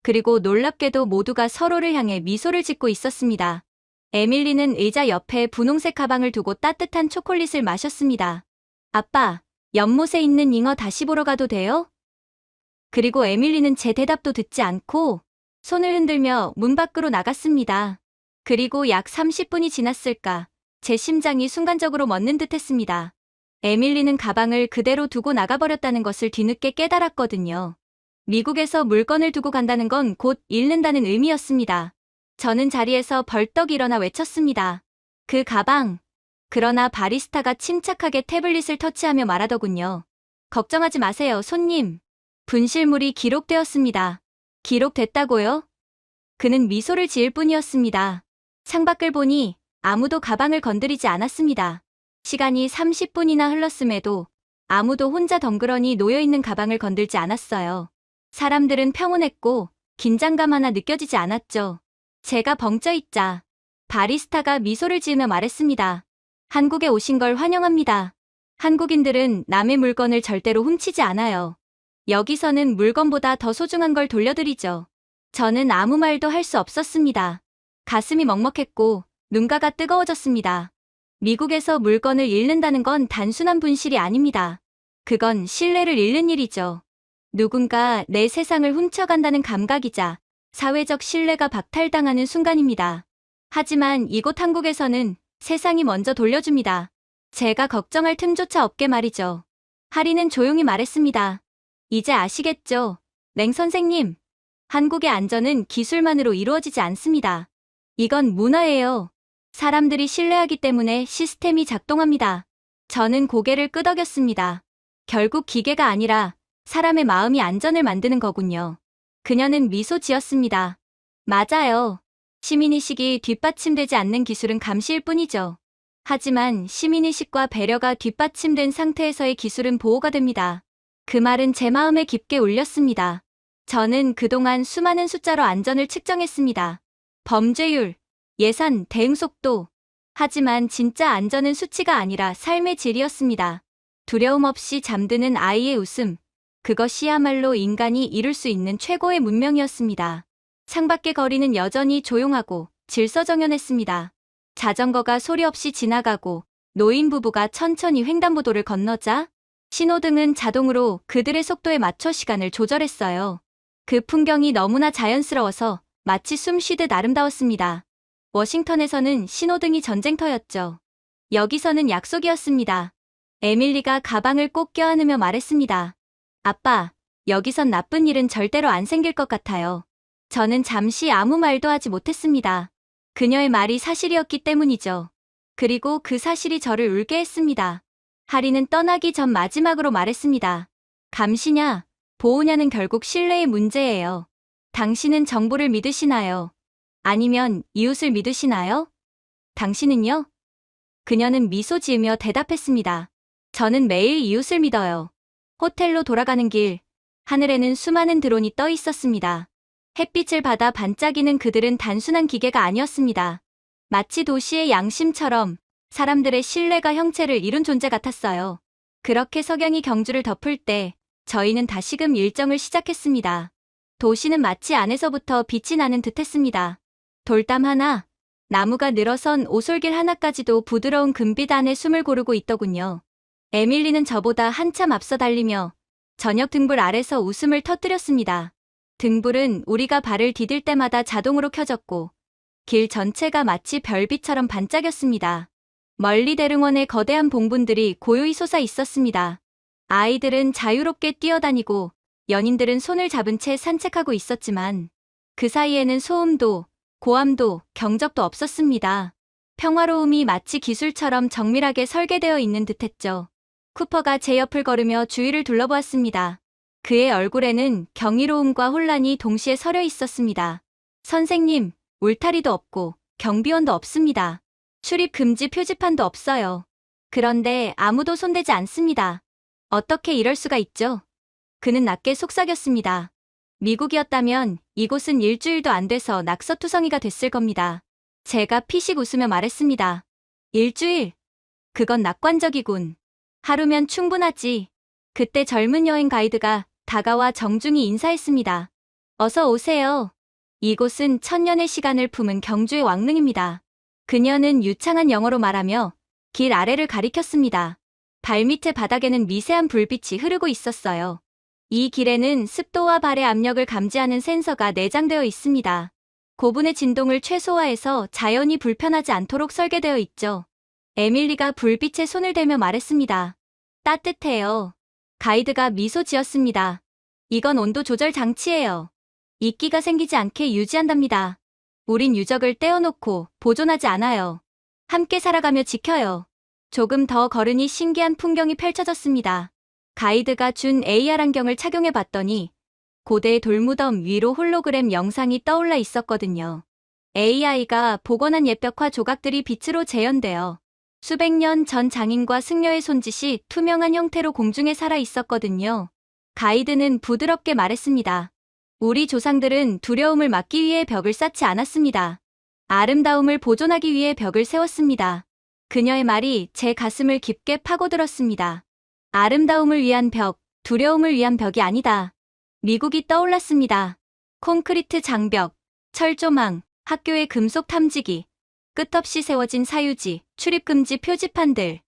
그리고 놀랍게도 모두가 서로를 향해 미소를 짓고 있었습니다. 에밀리는 의자 옆에 분홍색 가방을 두고 따뜻한 초콜릿을 마셨습니다. 아빠, 연못에 있는 잉어 다시 보러 가도 돼요? 그리고 에밀리는 제 대답도 듣지 않고 손을 흔들며 문 밖으로 나갔습니다. 그리고 약 30분이 지났을까, 제 심장이 순간적으로 멎는 듯 했습니다. 에밀리는 가방을 그대로 두고 나가버렸다는 것을 뒤늦게 깨달았거든요. 미국에서 물건을 두고 간다는 건 곧 잃는다는 의미였습니다. 저는 자리에서 벌떡 일어나 외쳤습니다. 그 가방. 그러나 바리스타가 침착하게 태블릿을 터치하며 말하더군요. 걱정하지 마세요, 손님. 분실물이 기록되었습니다. 기록됐다고요? 그는 미소를 지을 뿐이었습니다. 창밖을 보니 아무도 가방을 건드리지 않았습니다. 시간이 30분이나 흘렀음에도 아무도 혼자 덩그러니 놓여있는 가방을 건들지 않았어요. 사람들은 평온했고 긴장감 하나 느껴지지 않았죠. 제가 벙쪄있자 바리스타가 미소를 지으며 말했습니다. 한국에 오신 걸 환영합니다. 한국인들은 남의 물건을 절대로 훔치지 않아요. 여기서는 물건보다 더 소중한 걸 돌려드리죠. 저는 아무 말도 할 수 없었습니다. 가슴이 먹먹했고 눈가가 뜨거워졌습니다. 미국에서 물건을 잃는다는 건 단순한 분실이 아닙니다. 그건 신뢰를 잃는 일이죠. 누군가 내 세상을 훔쳐간다는 감각이자 사회적 신뢰가 박탈당하는 순간입니다. 하지만 이곳 한국에서는 세상이 먼저 돌려줍니다. 제가 걱정할 틈조차 없게 말이죠. 하리는 조용히 말했습니다. 이제 아시겠죠? 랭 선생님. 한국의 안전은 기술만으로 이루어지지 않습니다. 이건 문화예요. 사람들이 신뢰하기 때문에 시스템이 작동합니다. 저는 고개를 끄덕였습니다. 결국 기계가 아니라 사람의 마음이 안전을 만드는 거군요. 그녀는 미소 지었습니다. 맞아요. 시민의식이 뒷받침되지 않는 기술은 감시일 뿐이죠. 하지만 시민의식과 배려가 뒷받침된 상태에서의 기술은 보호가 됩니다. 그 말은 제 마음에 깊게 울렸습니다. 저는 그동안 수많은 숫자로 안전을 측정했습니다. 범죄율, 예산, 대응 속도. 하지만 진짜 안전은 수치가 아니라 삶의 질이었습니다. 두려움 없이 잠드는 아이의 웃음. 그것이야말로 인간이 이룰 수 있는 최고의 문명이었습니다. 창밖의 거리는 여전히 조용하고 질서정연했습니다. 자전거가 소리 없이 지나가고 노인 부부가 천천히 횡단보도를 건너자 신호등은 자동으로 그들의 속도에 맞춰 시간을 조절했어요. 그 풍경이 너무나 자연스러워서 마치 숨 쉬듯 아름다웠습니다. 워싱턴에서는 신호등이 전쟁터였죠. 여기서는 약속이었습니다. 에밀리가 가방을 꼭 껴안으며 말했습니다. 아빠, 여기선 나쁜 일은 절대로 안 생길 것 같아요. 저는 잠시 아무 말도 하지 못했습니다. 그녀의 말이 사실이었기 때문이죠. 그리고 그 사실이 저를 울게 했습니다. 하리는 떠나기 전 마지막으로 말했습니다. 감시냐, 보호냐는 결국 신뢰의 문제예요. 당신은 정보를 믿으시나요? 아니면 이웃을 믿으시나요? 당신은요? 그녀는 미소 지으며 대답했습니다. 저는 매일 이웃을 믿어요. 호텔로 돌아가는 길, 하늘에는 수많은 드론이 떠 있었습니다. 햇빛을 받아 반짝이는 그들은 단순한 기계가 아니었습니다. 마치 도시의 양심처럼 사람들의 신뢰가 형체를 이룬 존재 같았어요. 그렇게 석양이 경주를 덮을 때 저희는 다시금 일정을 시작했습니다. 도시는 마치 안에서부터 빛이 나는 듯했습니다. 돌담 하나, 나무가 늘어선 오솔길 하나까지도 부드러운 금빛 안에 숨을 고르고 있더군요. 에밀리는 저보다 한참 앞서 달리며 저녁 등불 아래서 웃음을 터뜨렸습니다. 등불은 우리가 발을 디딜 때마다 자동으로 켜졌고 길 전체가 마치 별빛처럼 반짝였습니다. 멀리 대릉원의 거대한 봉분들이 고요히 솟아 있었습니다. 아이들은 자유롭게 뛰어다니고 연인들은 손을 잡은 채 산책하고 있었지만 그 사이에는 소음도, 고함도, 경적도 없었습니다. 평화로움이 마치 기술처럼 정밀하게 설계되어 있는 듯했죠. 쿠퍼가 제 옆을 걸으며 주위를 둘러보았습니다. 그의 얼굴에는 경이로움과 혼란이 동시에 서려 있었습니다. 선생님, 울타리도 없고 경비원도 없습니다. 출입 금지 표지판도 없어요. 그런데 아무도 손대지 않습니다. 어떻게 이럴 수가 있죠? 그는 낮게 속삭였습니다. 미국이었다면 이곳은 일주일도 안 돼서 낙서투성이가 됐을 겁니다. 제가 피식 웃으며 말했습니다. 일주일? 그건 낙관적이군. 하루면 충분하지. 그때 젊은 여행 가이드가 다가와 정중히 인사했습니다. 어서 오세요. 이곳은 천년의 시간을 품은 경주의 왕릉입니다. 그녀는 유창한 영어로 말하며 길 아래를 가리켰습니다. 발밑의 바닥에는 미세한 불빛이 흐르고 있었어요. 이 길에는 습도와 발의 압력을 감지하는 센서가 내장되어 있습니다. 고분의 진동을 최소화해서 자연이 불편하지 않도록 설계되어 있죠. 에밀리가 불빛에 손을 대며 말했습니다. 따뜻해요. 가이드가 미소 지었습니다. 이건 온도 조절 장치예요. 이끼가 생기지 않게 유지한답니다. 우린 유적을 떼어놓고 보존하지 않아요. 함께 살아가며 지켜요. 조금 더 걸으니 신기한 풍경이 펼쳐졌습니다. 가이드가 준 AR 안경을 착용해 봤더니 고대의 돌무덤 위로 홀로그램 영상이 떠올라 있었거든요. AI가 복원한 옛 벽화 조각들이 빛으로 재현되어 수백 년 전 장인과 승려의 손짓이 투명한 형태로 공중에 살아 있었거든요. 가이드는 부드럽게 말했습니다. 우리 조상들은 두려움을 막기 위해 벽을 쌓지 않았습니다. 아름다움을 보존하기 위해 벽을 세웠습니다. 그녀의 말이 제 가슴을 깊게 파고들었습니다. 아름다움을 위한 벽, 두려움을 위한 벽이 아니다. 미국이 떠올랐습니다. 콘크리트 장벽, 철조망, 학교의 금속 탐지기, 끝없이 세워진 사유지, 출입금지 표지판들.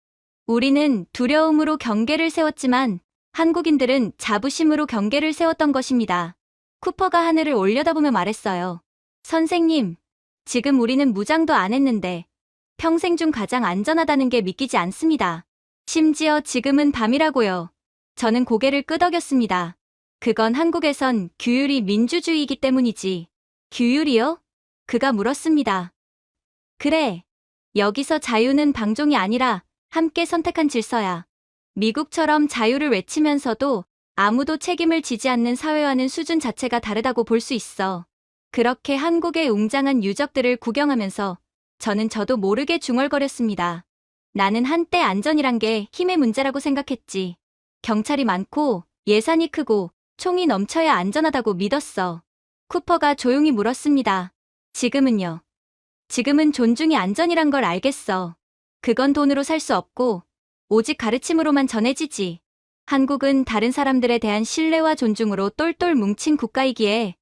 우리는 두려움으로 경계를 세웠지만 한국인들은 자부심으로 경계를 세웠던 것입니다. 쿠퍼가 하늘을 올려다보며 말했어요. 선생님, 지금 우리는 무장도 안 했는데 평생 중 가장 안전하다는 게 믿기지 않습니다. 심지어 지금은 밤이라고요. 저는 고개를 끄덕였습니다. 그건 한국에선 규율이 민주주의이기 때문이지. 규율이요? 그가 물었습니다. 그래. 여기서 자유는 방종이 아니라 함께 선택한 질서야. 미국처럼 자유를 외치면서도 아무도 책임을 지지 않는 사회와는 수준 자체가 다르다고 볼 수 있어. 그렇게 한국의 웅장한 유적들을 구경하면서 저도 모르게 중얼거렸습니다. 나는 한때 안전이란 게 힘의 문제라고 생각했지. 경찰이 많고 예산이 크고 총이 넘쳐야 안전하다고 믿었어. 쿠퍼가 조용히 물었습니다. 지금은요? 지금은 존중이 안전이란 걸 알겠어. 그건 돈으로 살 수 없고 오직 가르침으로만 전해지지. 한국은 다른 사람들에 대한 신뢰와 존중으로 똘똘 뭉친 국가이기에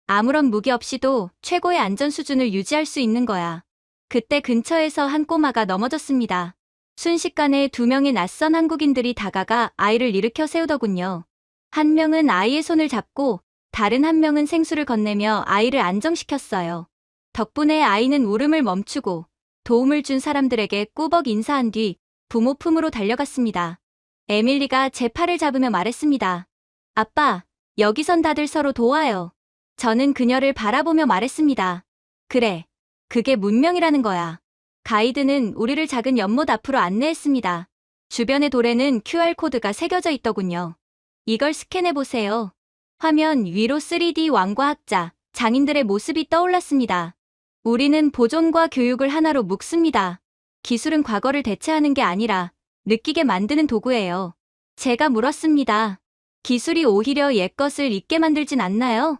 아무런 무기 없이도 최고의 안전 수준을 유지할 수 있는 거야. 그때 근처에서 한 꼬마가 넘어졌습니다. 순식간에 2명의 낯선 한국인들이 다가가 아이를 일으켜 세우더군요. 한 명은 아이의 손을 잡고 다른 한 명은 생수를 건네며 아이를 안정시켰어요. 덕분에 아이는 울음을 멈추고 도움을 준 사람들에게 꾸벅 인사한 뒤 부모 품으로 달려갔습니다. 에밀리가 제 팔을 잡으며 말했습니다. 아빠, 여기선 다들 서로 도와요. 저는 그녀를 바라보며 말했습니다. 그래, 그게 문명이라는 거야. 가이드는 우리를 작은 연못 앞으로 안내했습니다. 주변의 돌에는 QR코드가 새겨져 있더군요. 이걸 스캔해보세요. 화면 위로 3D 왕과 학자, 장인들의 모습이 떠올랐습니다. 우리는 보존과 교육을 하나로 묶습니다. 기술은 과거를 대체하는 게 아니라 느끼게 만드는 도구예요. 제가 물었습니다. 기술이 오히려 옛것을 잊게 만들진 않나요?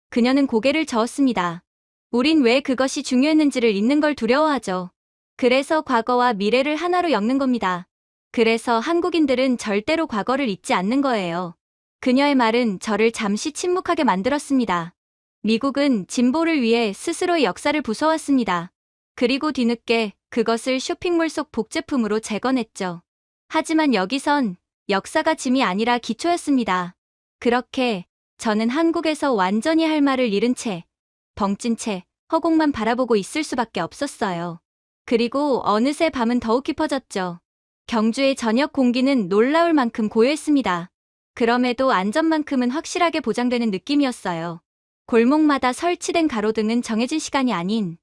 그녀는 고개를 저었습니다. 우린 왜 그것이 중요했는지를 잊는 걸 두려워하죠. 그래서 과거와 미래를 하나로 엮는 겁니다. 그래서 한국인들은 절대로 과거를 잊지 않는 거예요. 그녀의 말은 저를 잠시 침묵하게 만들었습니다. 미국은 진보를 위해 스스로의 역사를 부숴왔습니다. 그리고 뒤늦게 그것을 쇼핑몰 속 복제품으로 재건했죠. 하지만 여기선 역사가 짐이 아니라 기초였습니다. 그렇게 저는 한국에서 완전히 할 말을 잃은 채, 벙찐 채 허공만 바라보고 있을 수밖에 없었어요. 그리고 어느새 밤은 더욱 깊어졌죠. 경주의 저녁 공기는 놀라울 만큼 고요했습니다. 그럼에도 안전만큼은 확실하게 보장되는 느낌이었어요. 골목마다 설치된 가로등은 정해진 시간이 아닌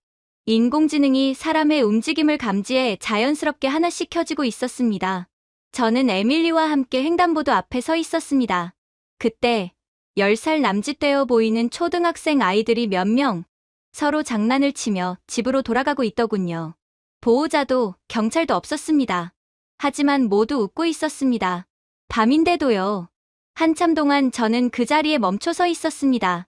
인공지능이 사람의 움직임을 감지해 자연스럽게 하나씩 켜지고 있었습니다. 저는 에밀리와 함께 횡단보도 앞에 서 있었습니다. 그때 10살 남짓되어 보이는 초등학생 아이들이 몇 명 서로 장난을 치며 집으로 돌아가고 있더군요. 보호자도 경찰도 없었습니다. 하지만 모두 웃고 있었습니다. 밤인데도요. 한참 동안 저는 그 자리에 멈춰 서 있었습니다.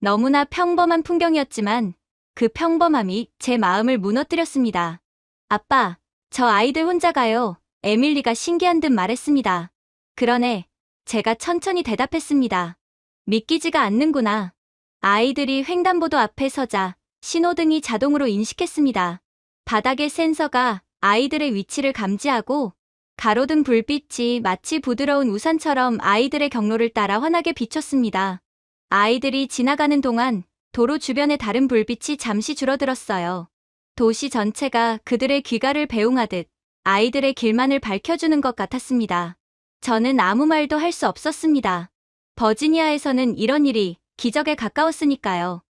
너무나 평범한 풍경이었지만 그 평범함이 제 마음을 무너뜨렸습니다. 아빠, 저 아이들 혼자 가요. 에밀리가 신기한 듯 말했습니다. 그러네. 제가 천천히 대답했습니다. 믿기지가 않는구나. 아이들이 횡단보도 앞에 서자 신호등이 자동으로 인식했습니다. 바닥의 센서가 아이들의 위치를 감지하고 가로등 불빛이 마치 부드러운 우산처럼 아이들의 경로를 따라 환하게 비쳤습니다. 아이들이 지나가는 동안 도로 주변의 다른 불빛이 잠시 줄어들었어요. 도시 전체가 그들의 귀가를 배웅하듯 아이들의 길만을 밝혀주는 것 같았습니다. 저는 아무 말도 할 수 없었습니다. 버지니아에서는 이런 일이 기적에 가까웠으니까요.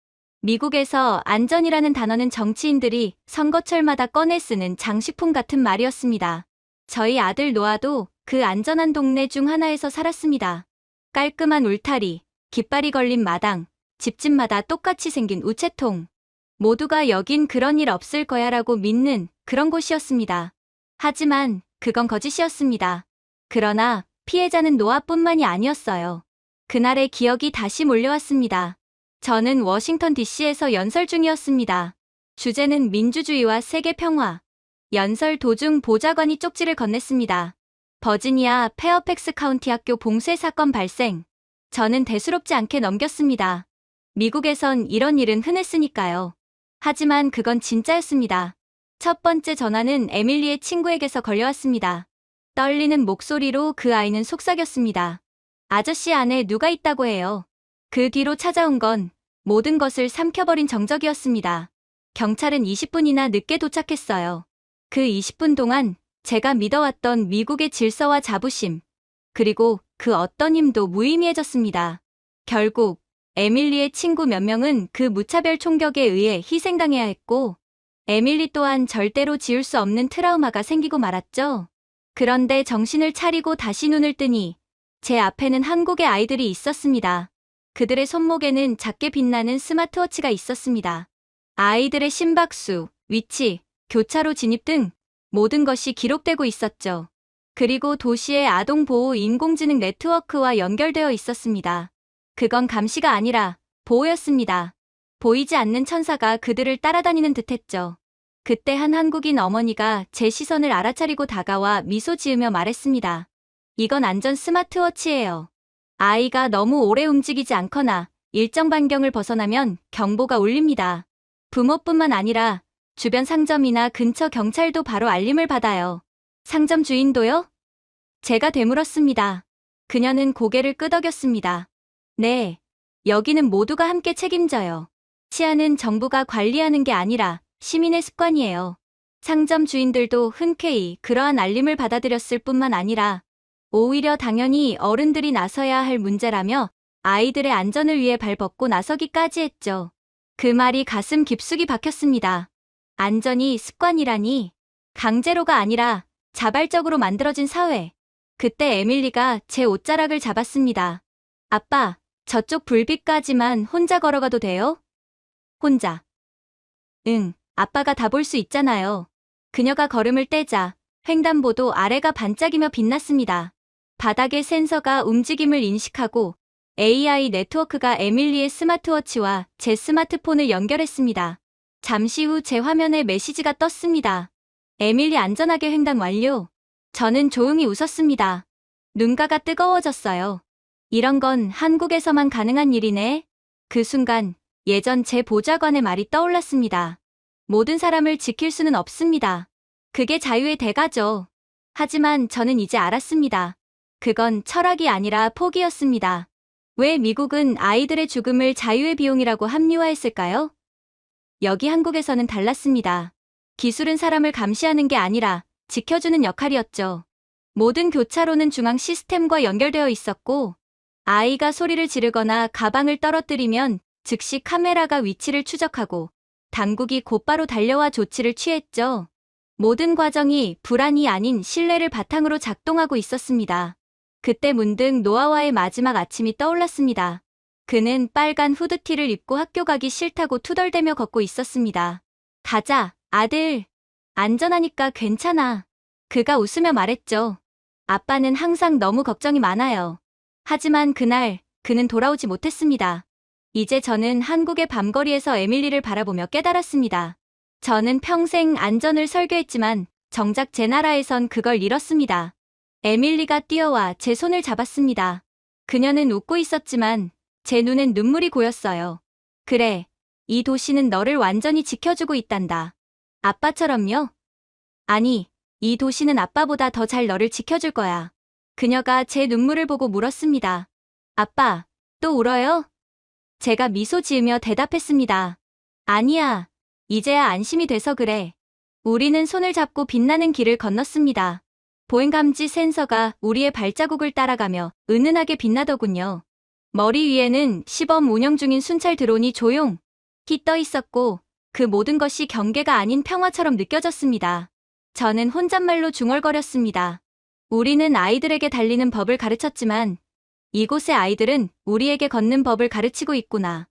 미국에서 안전이라는 단어는 정치인들이 선거철마다 꺼내 쓰는 장식품 같은 말이었습니다. 저희 아들 노아도 그 안전한 동네 중 하나에서 살았습니다. 깔끔한 울타리, 깃발이 걸린 마당, 집집마다 똑같이 생긴 우체통. 모두가 여긴 그런 일 없을 거야라고 믿는 그런 곳이었습니다. 하지만 그건 거짓이었습니다. 그러나 피해자는 노아뿐만이 아니었어요. 그날의 기억이 다시 몰려왔습니다. 저는 워싱턴 DC에서 연설 중이었습니다. 주제는 민주주의와 세계 평화. 연설 도중 보좌관이 쪽지를 건넸습니다. 버지니아 페어팩스 카운티 학교 봉쇄 사건 발생. 저는 대수롭지 않게 넘겼습니다. 미국에선 이런 일은 흔했으니까요. 하지만 그건 진짜였습니다. 첫 번째 전화는 에밀리의 친구에게서 걸려왔습니다. 떨리는 목소리로 그 아이는 속삭였습니다. 아저씨 안에 누가 있다고 해요. 그 뒤로 찾아온 건 모든 것을 삼켜버린 정적이었습니다. 경찰은 20분이나 늦게 도착했어요. 그 20분 동안 제가 믿어왔던 미국의 질서와 자부심, 그리고 그 어떤 힘도 무의미해졌습니다. 결국 에밀리의 친구 몇 명은 그 무차별 총격에 의해 희생당해야 했고, 에밀리 또한 절대로 지울 수 없는 트라우마가 생기고 말았죠. 그런데 정신을 차리고 다시 눈을 뜨니 제 앞에는 한국의 아이들이 있었습니다. 그들의 손목에는 작게 빛나는 스마트워치가 있었습니다. 아이들의 심박수, 위치, 교차로 진입 등 모든 것이 기록되고 있었죠. 그리고 도시의 아동보호 인공지능 네트워크와 연결되어 있었습니다. 그건 감시가 아니라 보호였습니다. 보이지 않는 천사가 그들을 따라다니는 듯했죠. 그때 한 한국인 어머니가 제 시선을 알아차리고 다가와 미소 지으며 말했습니다. 이건 안전 스마트워치예요. 아이가 너무 오래 움직이지 않거나 일정 반경을 벗어나면 경보가 울립니다. 부모뿐만 아니라 주변 상점이나 근처 경찰도 바로 알림을 받아요. 상점 주인도요? 제가 되물었습니다. 그녀는 고개를 끄덕였습니다. 네, 여기는 모두가 함께 책임져요. 치안은 정부가 관리하는 게 아니라 시민의 습관이에요. 상점 주인들도 흔쾌히 그러한 알림을 받아들였을 뿐만 아니라 오히려 당연히 어른들이 나서야 할 문제라며 아이들의 안전을 위해 발벗고 나서기까지 했죠. 그 말이 가슴 깊숙이 박혔습니다. 안전이 습관이라니, 강제로가 아니라 자발적으로 만들어진 사회. 그때 에밀리가 제 옷자락을 잡았습니다. 아빠, 저쪽 불빛까지만 혼자 걸어가도 돼요? 혼자. 응, 아빠가 다 볼 수 있잖아요. 그녀가 걸음을 떼자 횡단보도 아래가 반짝이며 빛났습니다. 바닥의 센서가 움직임을 인식하고 AI 네트워크가 에밀리의 스마트워치와 제 스마트폰을 연결했습니다. 잠시 후 제 화면에 메시지가 떴습니다. 에밀리 안전하게 횡단 완료. 저는 조용히 웃었습니다. 눈가가 뜨거워졌어요. 이런 건 한국에서만 가능한 일이네. 그 순간 예전 제 보좌관의 말이 떠올랐습니다. 모든 사람을 지킬 수는 없습니다. 그게 자유의 대가죠. 하지만 저는 이제 알았습니다. 그건 철학이 아니라 포기였습니다. 왜 미국은 아이들의 죽음을 자유의 비용이라고 합리화했을까요? 여기 한국에서는 달랐습니다. 기술은 사람을 감시하는 게 아니라 지켜주는 역할이었죠. 모든 교차로는 중앙 시스템과 연결되어 있었고, 아이가 소리를 지르거나 가방을 떨어뜨리면 즉시 카메라가 위치를 추적하고 당국이 곧바로 달려와 조치를 취했죠. 모든 과정이 불안이 아닌 신뢰를 바탕으로 작동하고 있었습니다. 그때 문득 노아와의 마지막 아침이 떠올랐습니다. 그는 빨간 후드티를 입고 학교 가기 싫다고 투덜대며 걷고 있었습니다. 가자, 아들. 안전하니까 괜찮아. 그가 웃으며 말했죠. 아빠는 항상 너무 걱정이 많아요. 하지만 그날 그는 돌아오지 못했습니다. 이제 저는 한국의 밤거리에서 에밀리를 바라보며 깨달았습니다. 저는 평생 안전을 설교했지만 정작 제 나라에선 그걸 잃었습니다. 에밀리가 뛰어와 제 손을 잡았습니다. 그녀는 웃고 있었지만 제 눈엔 눈물이 고였어요. 그래, 이 도시는 너를 완전히 지켜주고 있단다. 아빠처럼요? 아니, 이 도시는 아빠보다 더 잘 너를 지켜줄 거야. 그녀가 제 눈물을 보고 물었습니다. 아빠, 또 울어요? 제가 미소 지으며 대답했습니다. 아니야, 이제야 안심이 돼서 그래. 우리는 손을 잡고 빛나는 길을 건넜습니다. 보행감지 센서가 우리의 발자국을 따라가며 은은하게 빛나더군요. 머리 위에는 시범 운영 중인 순찰 드론이 조용히 떠 있었고 그 모든 것이 경계가 아닌 평화처럼 느껴졌습니다. 저는 혼잣말로 중얼거렸습니다. 우리는 아이들에게 달리는 법을 가르쳤지만 이곳의 아이들은 우리에게 걷는 법을 가르치고 있구나.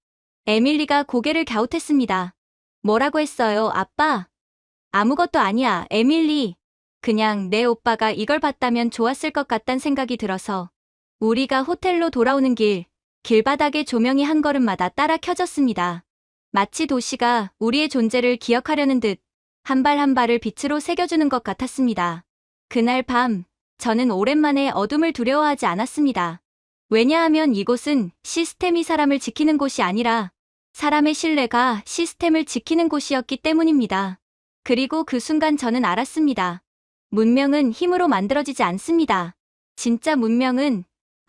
에밀리가 고개를 갸웃했습니다. 뭐라고 했어요, 아빠? 아무것도 아니야, 에밀리. 그냥 내 오빠가 이걸 봤다면 좋았을 것 같단 생각이 들어서. 우리가 호텔로 돌아오는 길바닥에 조명이 한 걸음마다 따라 켜졌습니다. 마치 도시가 우리의 존재를 기억하려는 듯 한 발 한 발을 빛으로 새겨주는 것 같았습니다. 그날 밤, 저는 오랜만에 어둠을 두려워하지 않았습니다. 왜냐하면 이곳은 시스템이 사람을 지키는 곳이 아니라 사람의 신뢰가 시스템을 지키는 곳이었기 때문입니다. 그리고 그 순간 저는 알았습니다. 문명은 힘으로 만들어지지 않습니다. 진짜 문명은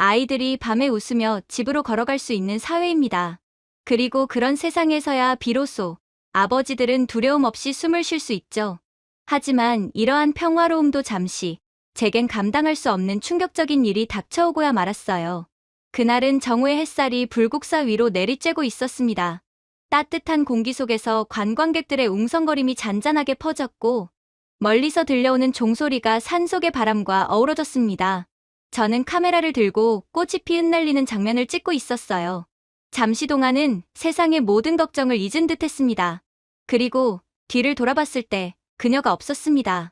아이들이 밤에 웃으며 집으로 걸어갈 수 있는 사회입니다. 그리고 그런 세상에서야 비로소 아버지들은 두려움 없이 숨을 쉴 수 있죠. 하지만 이러한 평화로움도 잠시 제겐 감당할 수 없는 충격적인 일이 닥쳐오고야 말았어요. 그날은 정오의 햇살이 불국사 위로 내리쬐고 있었습니다. 따뜻한 공기 속에서 관광객들의 웅성거림이 잔잔하게 퍼졌고 멀리서 들려오는 종소리가 산속의 바람과 어우러졌습니다. 저는 카메라를 들고 꽃이 휘날리는 장면을 찍고 있었어요. 잠시 동안은 세상의 모든 걱정을 잊은 듯 했습니다. 그리고 뒤를 돌아봤을 때 그녀가 없었습니다.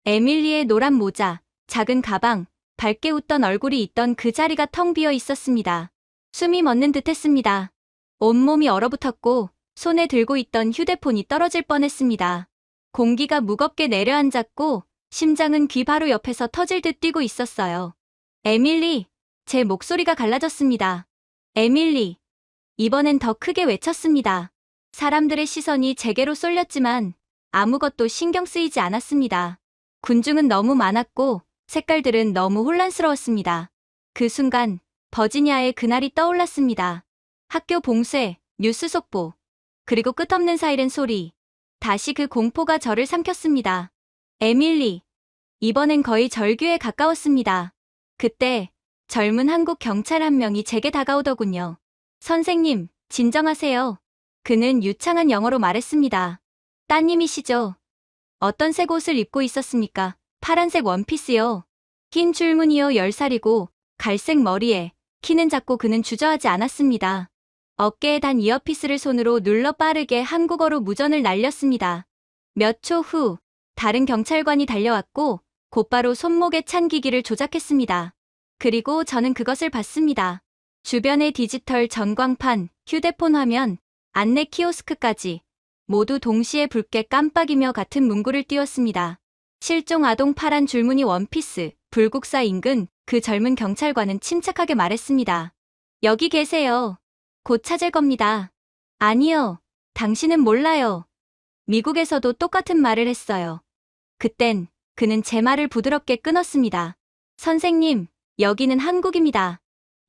에밀리의 노란 모자, 작은 가방, 밝게 웃던 얼굴이 있던 그 자리가 텅 비어 있었습니다. 숨이 멎는 듯 했습니다. 온몸이 얼어붙었고 손에 들고 있던 휴대폰이 떨어질 뻔했습니다. 공기가 무겁게 내려앉았고 심장은 귀 바로 옆에서 터질 듯 뛰고 있었어요. 에밀리! 제 목소리가 갈라졌습니다. 에밀리! 이번엔 더 크게 외쳤습니다. 사람들의 시선이 제게로 쏠렸지만 아무것도 신경 쓰이지 않았습니다. 군중은 너무 많았고 색깔들은 너무 혼란스러웠습니다. 그 순간 버지니아의 그날이 떠올랐습니다. 학교 봉쇄, 뉴스 속보, 그리고 끝없는 사이렌 소리. 다시 그 공포가 저를 삼켰습니다. 에밀리. 이번엔 거의 절규에 가까웠습니다. 그때 젊은 한국 경찰 한 명이 제게 다가오더군요. 선생님, 진정하세요. 그는 유창한 영어로 말했습니다. 따님이시죠? 어떤 색 옷을 입고 있었습니까? 파란색 원피스요. 흰 줄무늬요. 10살이고 갈색 머리에 키는 작고 그는 주저하지 않았습니다. 어깨에 단 이어피스를 손으로 눌러 빠르게 한국어로 무전을 날렸습니다. 몇 초 후 다른 경찰관이 달려왔고 곧바로 손목에 찬 기기를 조작했습니다. 그리고 저는 그것을 봤습니다. 주변의 디지털 전광판, 휴대폰 화면, 안내 키오스크까지 모두 동시에 붉게 깜빡이며 같은 문구를 띄웠습니다. 실종 아동 파란 줄무늬 원피스, 불국사 인근. 그 젊은 경찰관은 침착하게 말했습니다. 여기 계세요. 곧 찾을 겁니다. 아니요. 당신은 몰라요. 미국에서도 똑같은 말을 했어요. 그땐 그는 제 말을 부드럽게 끊었습니다. 선생님, 여기는 한국입니다.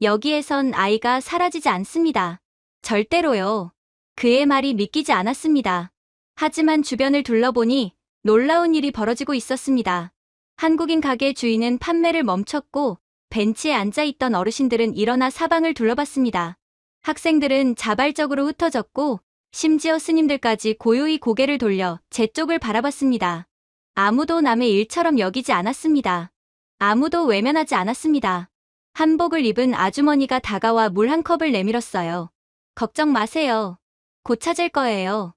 여기에선 아이가 사라지지 않습니다. 절대로요. 그의 말이 믿기지 않았습니다. 하지만 주변을 둘러보니 놀라운 일이 벌어지고 있었습니다. 한국인 가게 주인은 판매를 멈췄고 벤치에 앉아있던 어르신들은 일어나 사방을 둘러봤습니다. 학생들은 자발적으로 흩어졌고 심지어 스님들까지 고요히 고개를 돌려 제 쪽을 바라봤습니다. 아무도 남의 일처럼 여기지 않았습니다. 아무도 외면하지 않았습니다. 한복을 입은 아주머니가 다가와 물 한 컵을 내밀었어요. 걱정 마세요. 곧 찾을 거예요.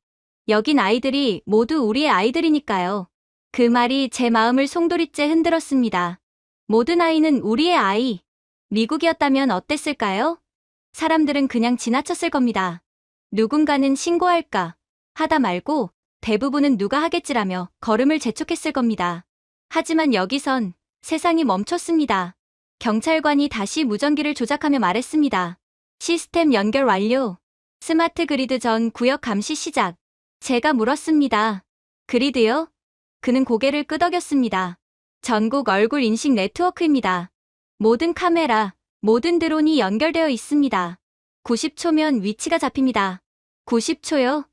여긴 아이들이 모두 우리의 아이들이니까요. 그 말이 제 마음을 송두리째 흔들었습니다. 모든 아이는 우리의 아이. 미국이었다면 어땠을까요? 사람들은 그냥 지나쳤을 겁니다. 누군가는 신고할까 하다 말고 대부분은 누가 하겠지라며 걸음을 재촉했을 겁니다. 하지만 여기선 세상이 멈췄습니다. 경찰관이 다시 무전기를 조작하며 말했습니다. 시스템 연결 완료. 스마트 그리드 전 구역 감시 시작. 제가 물었습니다. 그리드요? 그는 고개를 끄덕였습니다. 전국 얼굴 인식 네트워크입니다. 모든 카메라, 모든 드론이 연결되어 있습니다. 90초면 위치가 잡힙니다. 90초요?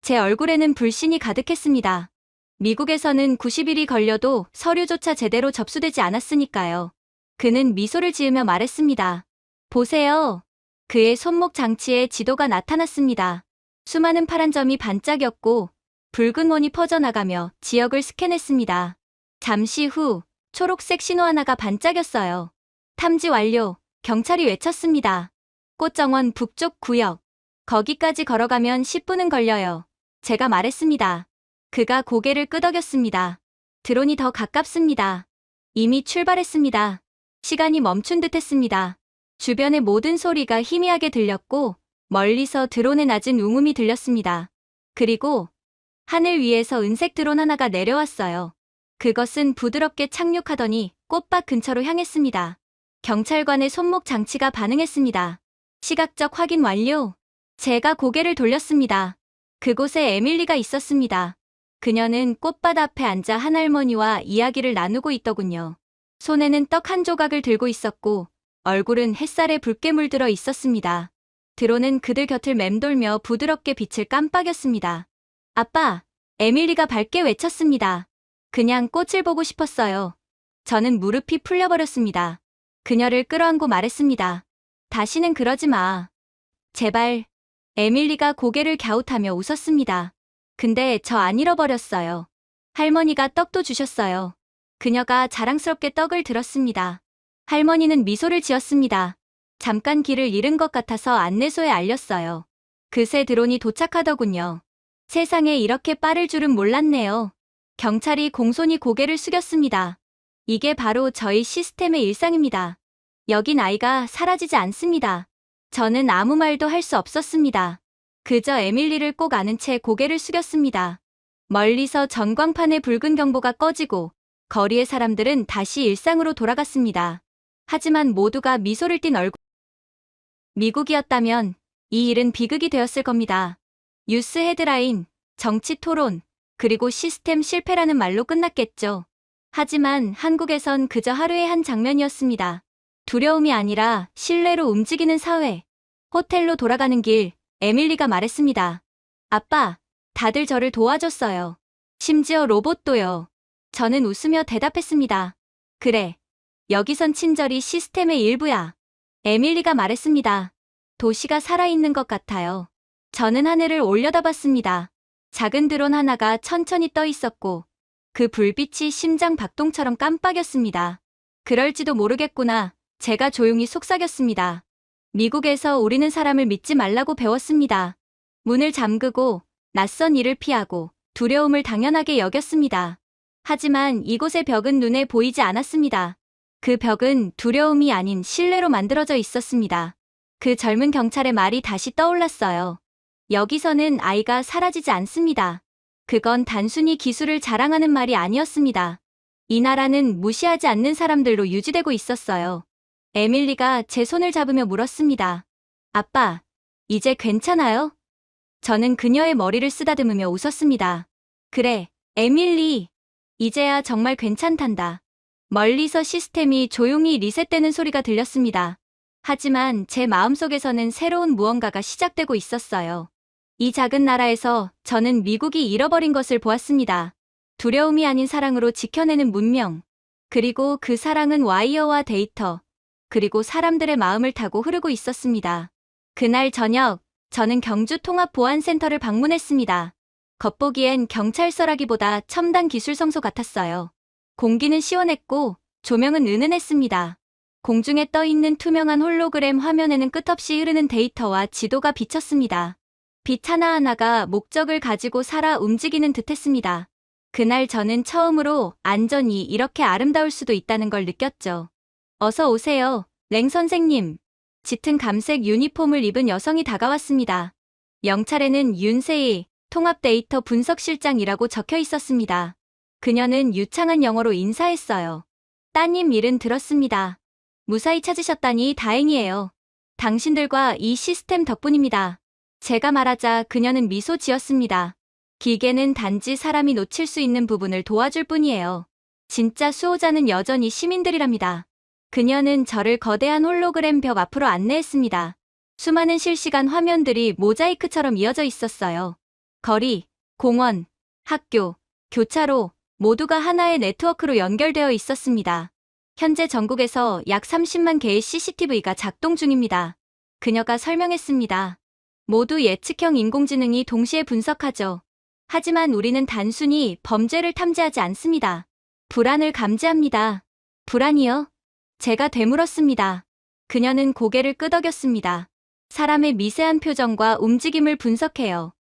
제 얼굴에는 불신이 가득했습니다. 미국에서는 90일이 걸려도 서류조차 제대로 접수되지 않았으니까요. 그는 미소를 지으며 말했습니다. 보세요. 그의 손목 장치에 지도가 나타났습니다. 수많은 파란 점이 반짝였고 붉은 원이 퍼져나가며 지역을 스캔했습니다. 잠시 후 초록색 신호 하나가 반짝였어요. 탐지 완료. 경찰이 외쳤습니다. 꽃정원 북쪽 구역. 거기까지 걸어가면 10분은 걸려요. 제가 말했습니다. 그가 고개를 끄덕였습니다. 드론이 더 가깝습니다. 이미 출발했습니다. 시간이 멈춘 듯 했습니다. 주변의 모든 소리가 희미하게 들렸고 멀리서 드론의 낮은 웅음이 들렸습니다. 그리고 하늘 위에서 은색 드론 하나가 내려왔어요. 그것은 부드럽게 착륙하더니 꽃밭 근처로 향했습니다. 경찰관의 손목 장치가 반응했습니다. 시각적 확인 완료. 제가 고개를 돌렸습니다. 그곳에 에밀리가 있었습니다. 그녀는 꽃밭 앞에 앉아 한 할머니와 이야기를 나누고 있더군요. 손에는 떡 한 조각을 들고 있었고 얼굴은 햇살에 붉게 물들어 있었습니다. 드론은 그들 곁을 맴돌며 부드럽게 빛을 깜빡였습니다. 아빠, 에밀리가 밝게 외쳤습니다. 그냥 꽃을 보고 싶었어요. 저는 무릎이 풀려버렸습니다. 그녀를 끌어안고 말했습니다. 다시는 그러지 마. 제발. 에밀리가 고개를 갸웃하며 웃었습니다. 근데 저 안 잃어버렸어요. 할머니가 떡도 주셨어요. 그녀가 자랑스럽게 떡을 들었습니다. 할머니는 미소를 지었습니다. 잠깐 길을 잃은 것 같아서 안내소에 알렸어요. 그새 드론이 도착하더군요. 세상에 이렇게 빠를 줄은 몰랐네요. 경찰이 공손히 고개를 숙였습니다. 이게 바로 저희 시스템의 일상입니다. 여긴 아이가 사라지지 않습니다. 저는 아무 말도 할 수 없었습니다. 그저 에밀리를 꼭 아는 채 고개를 숙였습니다. 멀리서 전광판의 붉은 경보가 꺼지고 거리의 사람들은 다시 일상으로 돌아갔습니다. 하지만 모두가 미소를 띤 얼굴. 미국이었다면 이 일은 비극이 되었을 겁니다. 뉴스 헤드라인, 정치 토론, 그리고 시스템 실패라는 말로 끝났겠죠. 하지만 한국에선 그저 하루의 한 장면이었습니다. 두려움이 아니라 신뢰로 움직이는 사회. 호텔로 돌아가는 길, 에밀리가 말했습니다. 아빠, 다들 저를 도와줬어요. 심지어 로봇도요. 저는 웃으며 대답했습니다. 그래. 여기선 친절이 시스템의 일부야. 에밀리가 말했습니다. 도시가 살아있는 것 같아요. 저는 하늘을 올려다봤습니다. 작은 드론 하나가 천천히 떠 있었고 그 불빛이 심장 박동처럼 깜빡였습니다. 그럴지도 모르겠구나. 제가 조용히 속삭였습니다. 미국에서 우리는 사람을 믿지 말라고 배웠습니다. 문을 잠그고 낯선 일을 피하고 두려움을 당연하게 여겼습니다. 하지만 이곳의 벽은 눈에 보이지 않았습니다. 그 벽은 두려움이 아닌 신뢰로 만들어져 있었습니다. 그 젊은 경찰의 말이 다시 떠올랐어요. 여기서는 아이가 사라지지 않습니다. 그건 단순히 기술을 자랑하는 말이 아니었습니다. 이 나라는 무시하지 않는 사람들로 유지되고 있었어요. 에밀리가 제 손을 잡으며 물었습니다. 아빠, 이제 괜찮아요? 저는 그녀의 머리를 쓰다듬으며 웃었습니다. 그래, 에밀리. 이제야 정말 괜찮단다. 멀리서 시스템이 조용히 리셋되는 소리가 들렸습니다. 하지만 제 마음속에서는 새로운 무언가가 시작되고 있었어요. 이 작은 나라에서 저는 미국이 잃어버린 것을 보았습니다. 두려움이 아닌 사랑으로 지켜내는 문명. 그리고 그 사랑은 와이어와 데이터. 그리고 사람들의 마음을 타고 흐르고 있었습니다. 그날 저녁, 저는 경주 통합보안센터를 방문했습니다. 겉보기엔 경찰서라기보다 첨단 기술 성소 같았어요. 공기는 시원했고 조명은 은은했습니다. 공중에 떠있는 투명한 홀로그램 화면에는 끝없이 흐르는 데이터와 지도가 비쳤습니다. 빛 하나하나가 목적을 가지고 살아 움직이는 듯했습니다. 그날 저는 처음으로 안전이 이렇게 아름다울 수도 있다는 걸 느꼈죠. 어서 오세요, 랭 선생님. 짙은 감색 유니폼을 입은 여성이 다가왔습니다. 영찰에는 윤세희 통합 데이터 분석실장이라고 적혀 있었습니다. 그녀는 유창한 영어로 인사했어요. 따님 일은 들었습니다. 무사히 찾으셨다니 다행이에요. 당신들과 이 시스템 덕분입니다. 제가 말하자 그녀는 미소 지었습니다. 기계는 단지 사람이 놓칠 수 있는 부분을 도와줄 뿐이에요. 진짜 수호자는 여전히 시민들이랍니다. 그녀는 저를 거대한 홀로그램 벽 앞으로 안내했습니다. 수많은 실시간 화면들이 모자이크처럼 이어져 있었어요. 거리, 공원, 학교, 교차로 모두가 하나의 네트워크로 연결되어 있었습니다. 현재 전국에서 약 30만 개의 CCTV가 작동 중입니다. 그녀가 설명했습니다. 모두 예측형 인공지능이 동시에 분석하죠. 하지만 우리는 단순히 범죄를 탐지하지 않습니다. 불안을 감지합니다. 불안이요? 제가 되물었습니다. 그녀는 고개를 끄덕였습니다. 사람의 미세한 표정과 움직임을 분석해요.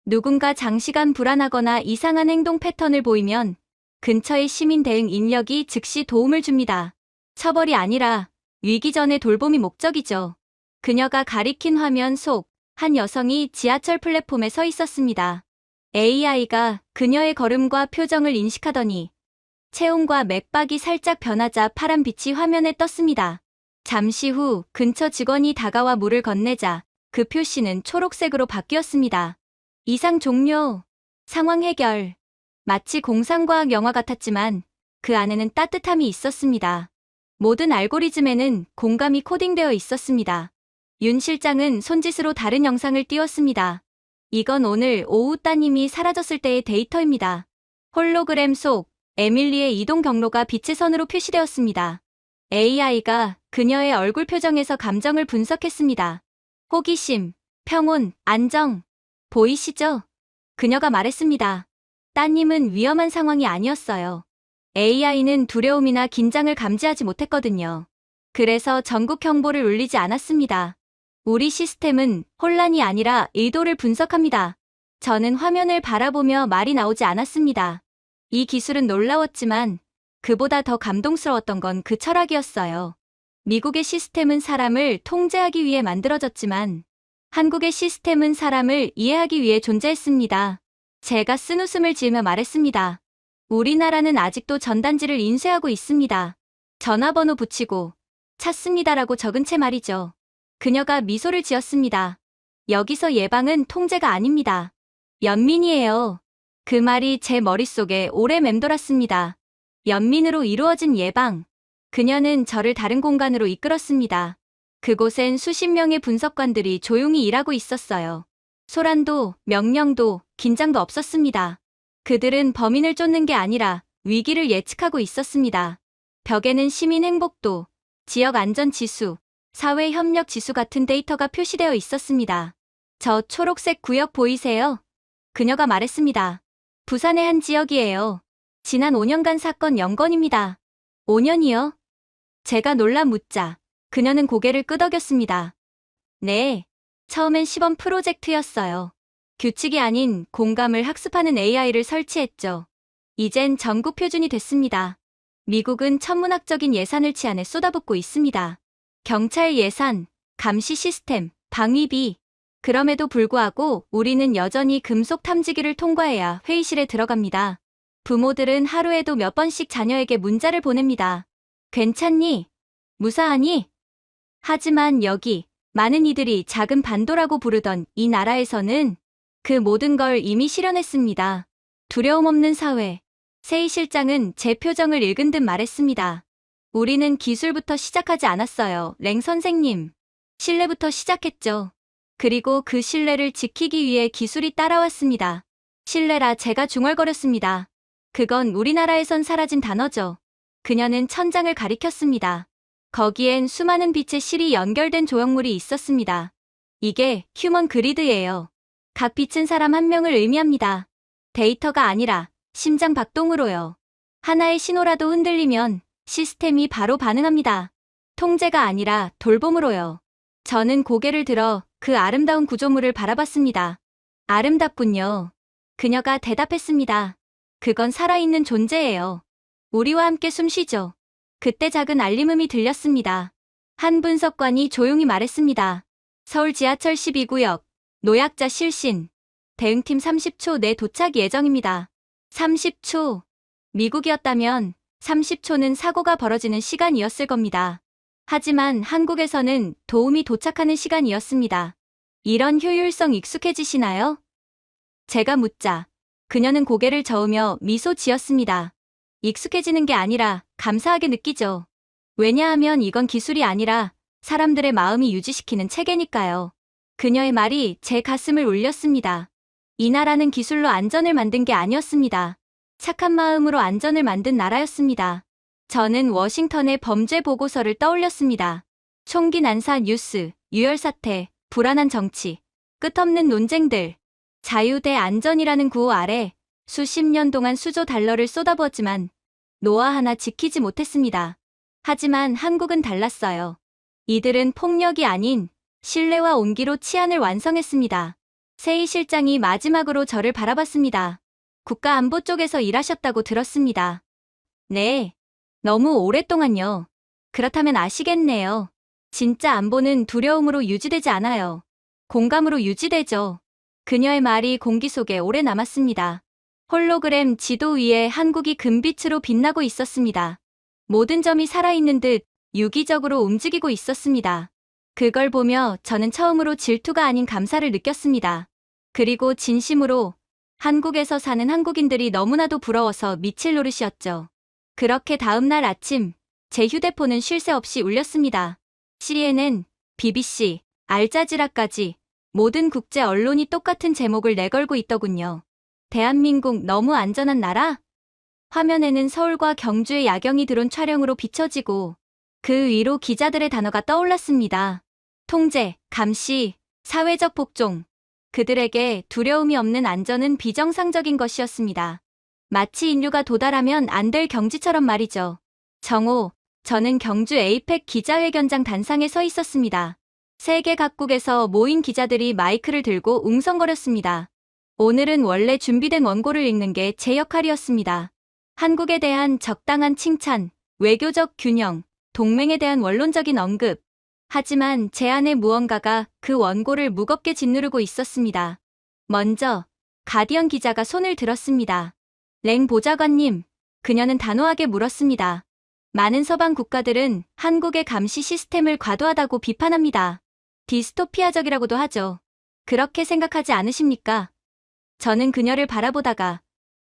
누군가 장시간 불안하거나 이상한 행동 패턴을 보이면 근처의 시민 대응 인력이 즉시 도움을 줍니다. 처벌이 아니라 위기 전의 돌봄이 목적이죠. 그녀가 가리킨 화면 속 한 여성이 지하철 플랫폼에 서 있었습니다. AI가 그녀의 걸음과 표정을 인식하더니 체온과 맥박이 살짝 변하자 파란 빛이 화면에 떴습니다. 잠시 후 근처 직원이 다가와 물을 건네자 그 표시는 초록색으로 바뀌었습니다. 이상 종료. 상황 해결. 마치 공상과학 영화 같았지만 그 안에는 따뜻함이 있었습니다. 모든 알고리즘에는 공감이 코딩되어 있었습니다. 윤 실장은 손짓으로 다른 영상을 띄웠습니다. 이건 오늘 오후 따님이 사라졌을 때의 데이터입니다. 홀로그램 속 에밀리의 이동 경로가 빛의 선으로 표시되었습니다. AI가 그녀의 얼굴 표정에서 감정을 분석했습니다. 호기심, 평온, 안정. 보이시죠? 그녀가 말했습니다. 따님은 위험한 상황이 아니었어요. AI는 두려움이나 긴장을 감지하지 못했거든요. 그래서 전국 경보를 울리지 않았습니다. 우리 시스템은 혼란이 아니라 의도를 분석합니다. 저는 화면을 바라보며 말이 나오지 않았습니다. 이 기술은 놀라웠지만 그보다 더 감동스러웠던 건 그 철학이었어요. 미국의 시스템은 사람을 통제하기 위해 만들어졌지만 한국의 시스템은 사람을 이해하기 위해 존재했습니다. 제가 쓴웃음을 지으며 말했습니다. 우리나라는 아직도 전단지를 인쇄하고 있습니다. 전화번호 붙이고 찾습니다라고 적은 채 말이죠. 그녀가 미소를 지었습니다. 여기서 예방은 통제가 아닙니다. 연민이에요. 그 말이 제 머릿속에 오래 맴돌았습니다. 연민으로 이루어진 예방. 그녀는 저를 다른 공간으로 이끌었습니다. 그곳엔 수십 명의 분석관들이 조용히 일하고 있었어요. 소란도, 명령도, 긴장도 없었습니다. 그들은 범인을 쫓는 게 아니라 위기를 예측하고 있었습니다. 벽에는 시민 행복도, 지역 안전 지수, 사회 협력 지수 같은 데이터가 표시되어 있었습니다. 저 초록색 구역 보이세요? 그녀가 말했습니다. 부산의 한 지역이에요. 지난 5년간 사건 0건입니다. 5년이요? 제가 놀라 묻자 그녀는 고개를 끄덕였습니다. 네, 처음엔 시범 프로젝트였어요. 규칙이 아닌 공감을 학습하는 AI를 설치했죠. 이젠 전국 표준이 됐습니다. 미국은 천문학적인 예산을 치안에 쏟아붓고 있습니다. 경찰 예산, 감시 시스템, 방위비. 그럼에도 불구하고 우리는 여전히 금속 탐지기를 통과해야 회의실에 들어갑니다. 부모들은 하루에도 몇 번씩 자녀에게 문자를 보냅니다. 괜찮니? 무사하니? 하지만 여기 많은 이들이 작은 반도라고 부르던 이 나라에서는 그 모든 걸 이미 실현했습니다. 두려움 없는 사회. 세희 실장은 제 표정을 읽은 듯 말했습니다. 우리는 기술부터 시작하지 않았어요, 랭 선생님. 신뢰부터 시작했죠. 그리고 그 신뢰를 지키기 위해 기술이 따라왔습니다. 신뢰라 제가 중얼거렸습니다. 그건 우리나라에선 사라진 단어죠. 그녀는 천장을 가리켰습니다. 거기엔 수많은 빛의 실이 연결된 조형물이 있었습니다. 이게 휴먼 그리드예요. 각 빛은 사람 한 명을 의미합니다. 데이터가 아니라 심장 박동으로요. 하나의 신호라도 흔들리면 시스템이 바로 반응합니다. 통제가 아니라 돌봄으로요. 저는 고개를 들어 그 아름다운 구조물을 바라봤습니다. 아름답군요. 그녀가 대답했습니다. 그건 살아있는 존재예요. 우리와 함께 숨쉬죠. 그때 작은 알림음이 들렸습니다. 한 분석관이 조용히 말했습니다. 서울 지하철 12구역, 노약자 실신. 대응팀 30초 내 도착 예정입니다. 30초. 미국이었다면 30초는 사고가 벌어지는 시간이었을 겁니다. 하지만 한국에서는 도움이 도착하는 시간이었습니다. 이런 효율성 익숙해지시나요? 제가 묻자 그녀는 고개를 저으며 미소 지었습니다. 익숙해지는 게 아니라 감사하게 느끼죠. 왜냐하면 이건 기술이 아니라 사람들의 마음이 유지시키는 체계니까요. 그녀의 말이 제 가슴을 울렸습니다. 이 나라는 기술로 안전을 만든 게 아니었습니다. 착한 마음으로 안전을 만든 나라였습니다. 저는 워싱턴의 범죄 보고서를 떠올렸습니다. 총기 난사 뉴스, 유혈 사태, 불안한 정치, 끝없는 논쟁들. 자유 대 안전이라는 구호 아래 수십 년 동안 수조 달러를 쏟아부었지만 노아 하나 지키지 못했습니다. 하지만 한국은 달랐어요. 이들은 폭력이 아닌 신뢰와 온기로 치안을 완성했습니다. 세희 실장이 마지막으로 저를 바라봤습니다. 국가안보 쪽에서 일하셨다고 들었습니다. 네, 너무 오랫동안요. 그렇다면 아시겠네요. 진짜 안보는 두려움으로 유지되지 않아요. 공감으로 유지되죠. 그녀의 말이 공기 속에 오래 남았습니다. 홀로그램 지도 위에 한국이 금빛으로 빛나고 있었습니다. 모든 점이 살아있는 듯 유기적으로 움직이고 있었습니다. 그걸 보며 저는 처음으로 질투가 아닌 감사를 느꼈습니다. 그리고 진심으로 한국에서 사는 한국인들이 너무나도 부러워서 미칠 노릇이었죠. 그렇게 다음 날 아침 제 휴대폰은 쉴 새 없이 울렸습니다. CNN, BBC, 알자지라까지 모든 국제 언론이 똑같은 제목을 내걸고 있더군요. 대한민국 너무 안전한 나라? 화면에는 서울과 경주의 야경이 드론 촬영으로 비춰지고 그 위로 기자들의 단어가 떠올랐습니다. 통제, 감시, 사회적 복종. 그들에게 두려움이 없는 안전은 비정상적인 것이었습니다. 마치 인류가 도달하면 안 될 경지처럼 말이죠. 정오, 저는 경주 에이펙 기자회견장 단상에 서 있었습니다. 세계 각국에서 모인 기자들이 마이크를 들고 웅성거렸습니다. 오늘은 원래 준비된 원고를 읽는 게 제 역할이었습니다. 한국에 대한 적당한 칭찬, 외교적 균형, 동맹에 대한 원론적인 언급. 하지만 제 안에 무언가가 그 원고를 무겁게 짓누르고 있었습니다. 먼저 가디언 기자가 손을 들었습니다. 랭 보좌관님, 그녀는 단호하게 물었습니다. 많은 서방 국가들은 한국의 감시 시스템을 과도하다고 비판합니다. 디스토피아적이라고도 하죠. 그렇게 생각하지 않으십니까? 저는 그녀를 바라보다가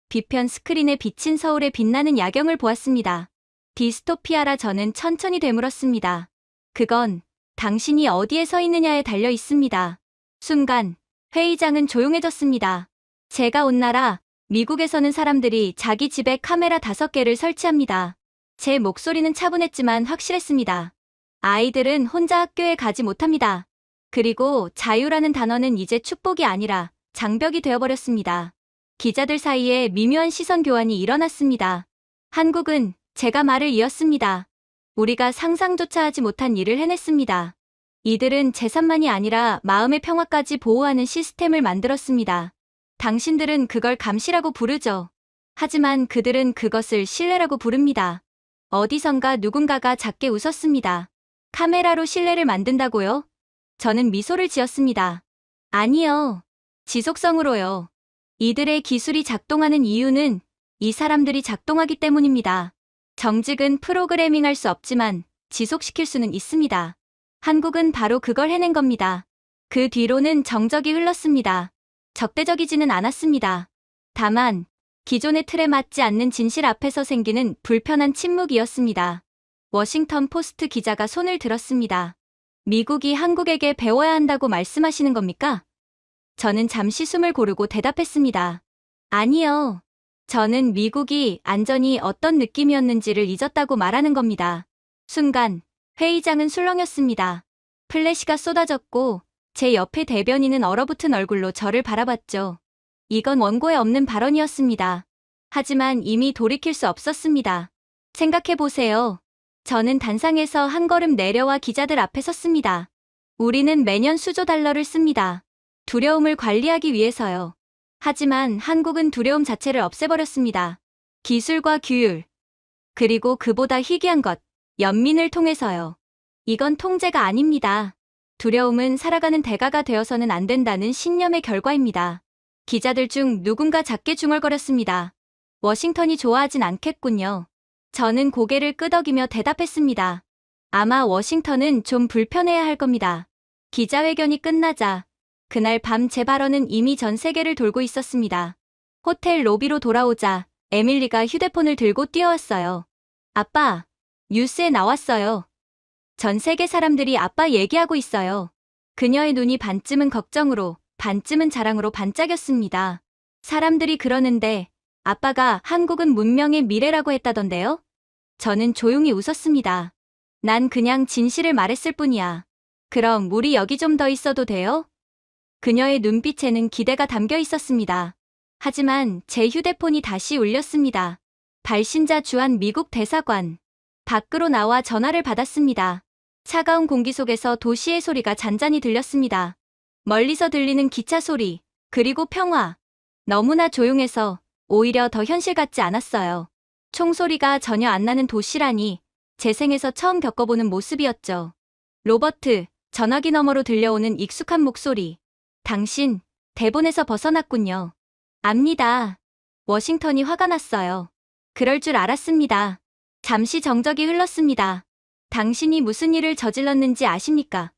뒤편 스크린에 비친 서울의 빛나는 야경을 보았습니다. 디스토피아라 저는 천천히 되물었습니다. 그건 당신이 어디에 서 있느냐에 달려 있습니다. 순간 회의장은 조용해졌습니다. 제가 온 나라 미국에서는 사람들이 자기 집에 카메라 5개를 설치합니다. 제 목소리는 차분했지만 확실했습니다. 아이들은 혼자 학교에 가지 못합니다. 그리고 자유라는 단어는 이제 축복이 아니라 장벽이 되어버렸습니다. 기자들 사이에 미묘한 시선 교환이 일어났습니다. 한국은 제가 말을 이었습니다. 우리가 상상조차 하지 못한 일을 해냈습니다. 이들은 재산만이 아니라 마음의 평화까지 보호하는 시스템을 만들었습니다. 당신들은 그걸 감시라고 부르죠. 하지만 그들은 그것을 신뢰라고 부릅니다. 어디선가 누군가가 작게 웃었습니다. 카메라로 신뢰를 만든다고요? 저는 미소를 지었습니다. 아니요. 지속성으로요. 이들의 기술이 작동하는 이유는 이 사람들이 작동하기 때문입니다. 정직은 프로그래밍할 수 없지만 지속시킬 수는 있습니다. 한국은 바로 그걸 해낸 겁니다. 그 뒤로는 정적이 흘렀습니다. 적대적이지는 않았습니다. 다만 기존의 틀에 맞지 않는 진실 앞에서 생기는 불편한 침묵이었습니다. 워싱턴 포스트 기자가 손을 들었습니다. 미국이 한국에게 배워야 한다고 말씀하시는 겁니까? 저는 잠시 숨을 고르고 대답했습니다. 아니요. 저는 미국이 안전이 어떤 느낌이었는지를 잊었다고 말하는 겁니다. 순간 회의장은 술렁였습니다. 플래시가 쏟아졌고 제 옆에 대변인은 얼어붙은 얼굴로 저를 바라봤죠. 이건 원고에 없는 발언이었습니다. 하지만 이미 돌이킬 수 없었습니다. 생각해보세요. 저는 단상에서 한 걸음 내려와 기자들 앞에 섰습니다. 우리는 매년 수조 달러를 씁니다. 두려움을 관리하기 위해서요. 하지만 한국은 두려움 자체를 없애버렸습니다. 기술과 규율, 그리고 그보다 희귀한 것, 연민을 통해서요. 이건 통제가 아닙니다. 두려움은 살아가는 대가가 되어서는 안 된다는 신념의 결과입니다. 기자들 중 누군가 작게 중얼거렸습니다. 워싱턴이 좋아하진 않겠군요. 저는 고개를 끄덕이며 대답했습니다. 아마 워싱턴은 좀 불편해야 할 겁니다. 기자회견이 끝나자 그날 밤 제 발언은 이미 전 세계를 돌고 있었습니다. 호텔 로비로 돌아오자 에밀리가 휴대폰을 들고 뛰어왔어요. 아빠, 뉴스에 나왔어요. 전 세계 사람들이 아빠 얘기하고 있어요. 그녀의 눈이 반쯤은 걱정으로, 반쯤은 자랑으로 반짝였습니다. 사람들이 그러는데 아빠가 한국은 문명의 미래라고 했다던데요? 저는 조용히 웃었습니다. 난 그냥 진실을 말했을 뿐이야. 그럼 우리 여기 좀 더 있어도 돼요? 그녀의 눈빛에는 기대가 담겨 있었습니다. 하지만 제 휴대폰이 다시 울렸습니다. 발신자 주한 미국 대사관. 밖으로 나와 전화를 받았습니다. 차가운 공기 속에서 도시의 소리가 잔잔히 들렸습니다. 멀리서 들리는 기차 소리, 그리고 평화. 너무나 조용해서 오히려 더 현실 같지 않았어요. 총소리가 전혀 안 나는 도시라니 제 생에서 처음 겪어보는 모습이었죠. 로버트, 전화기 너머로 들려오는 익숙한 목소리. 당신, 대본에서 벗어났군요. 압니다. 워싱턴이 화가 났어요. 그럴 줄 알았습니다. 잠시 정적이 흘렀습니다. 당신이 무슨 일을 저질렀는지 아십니까?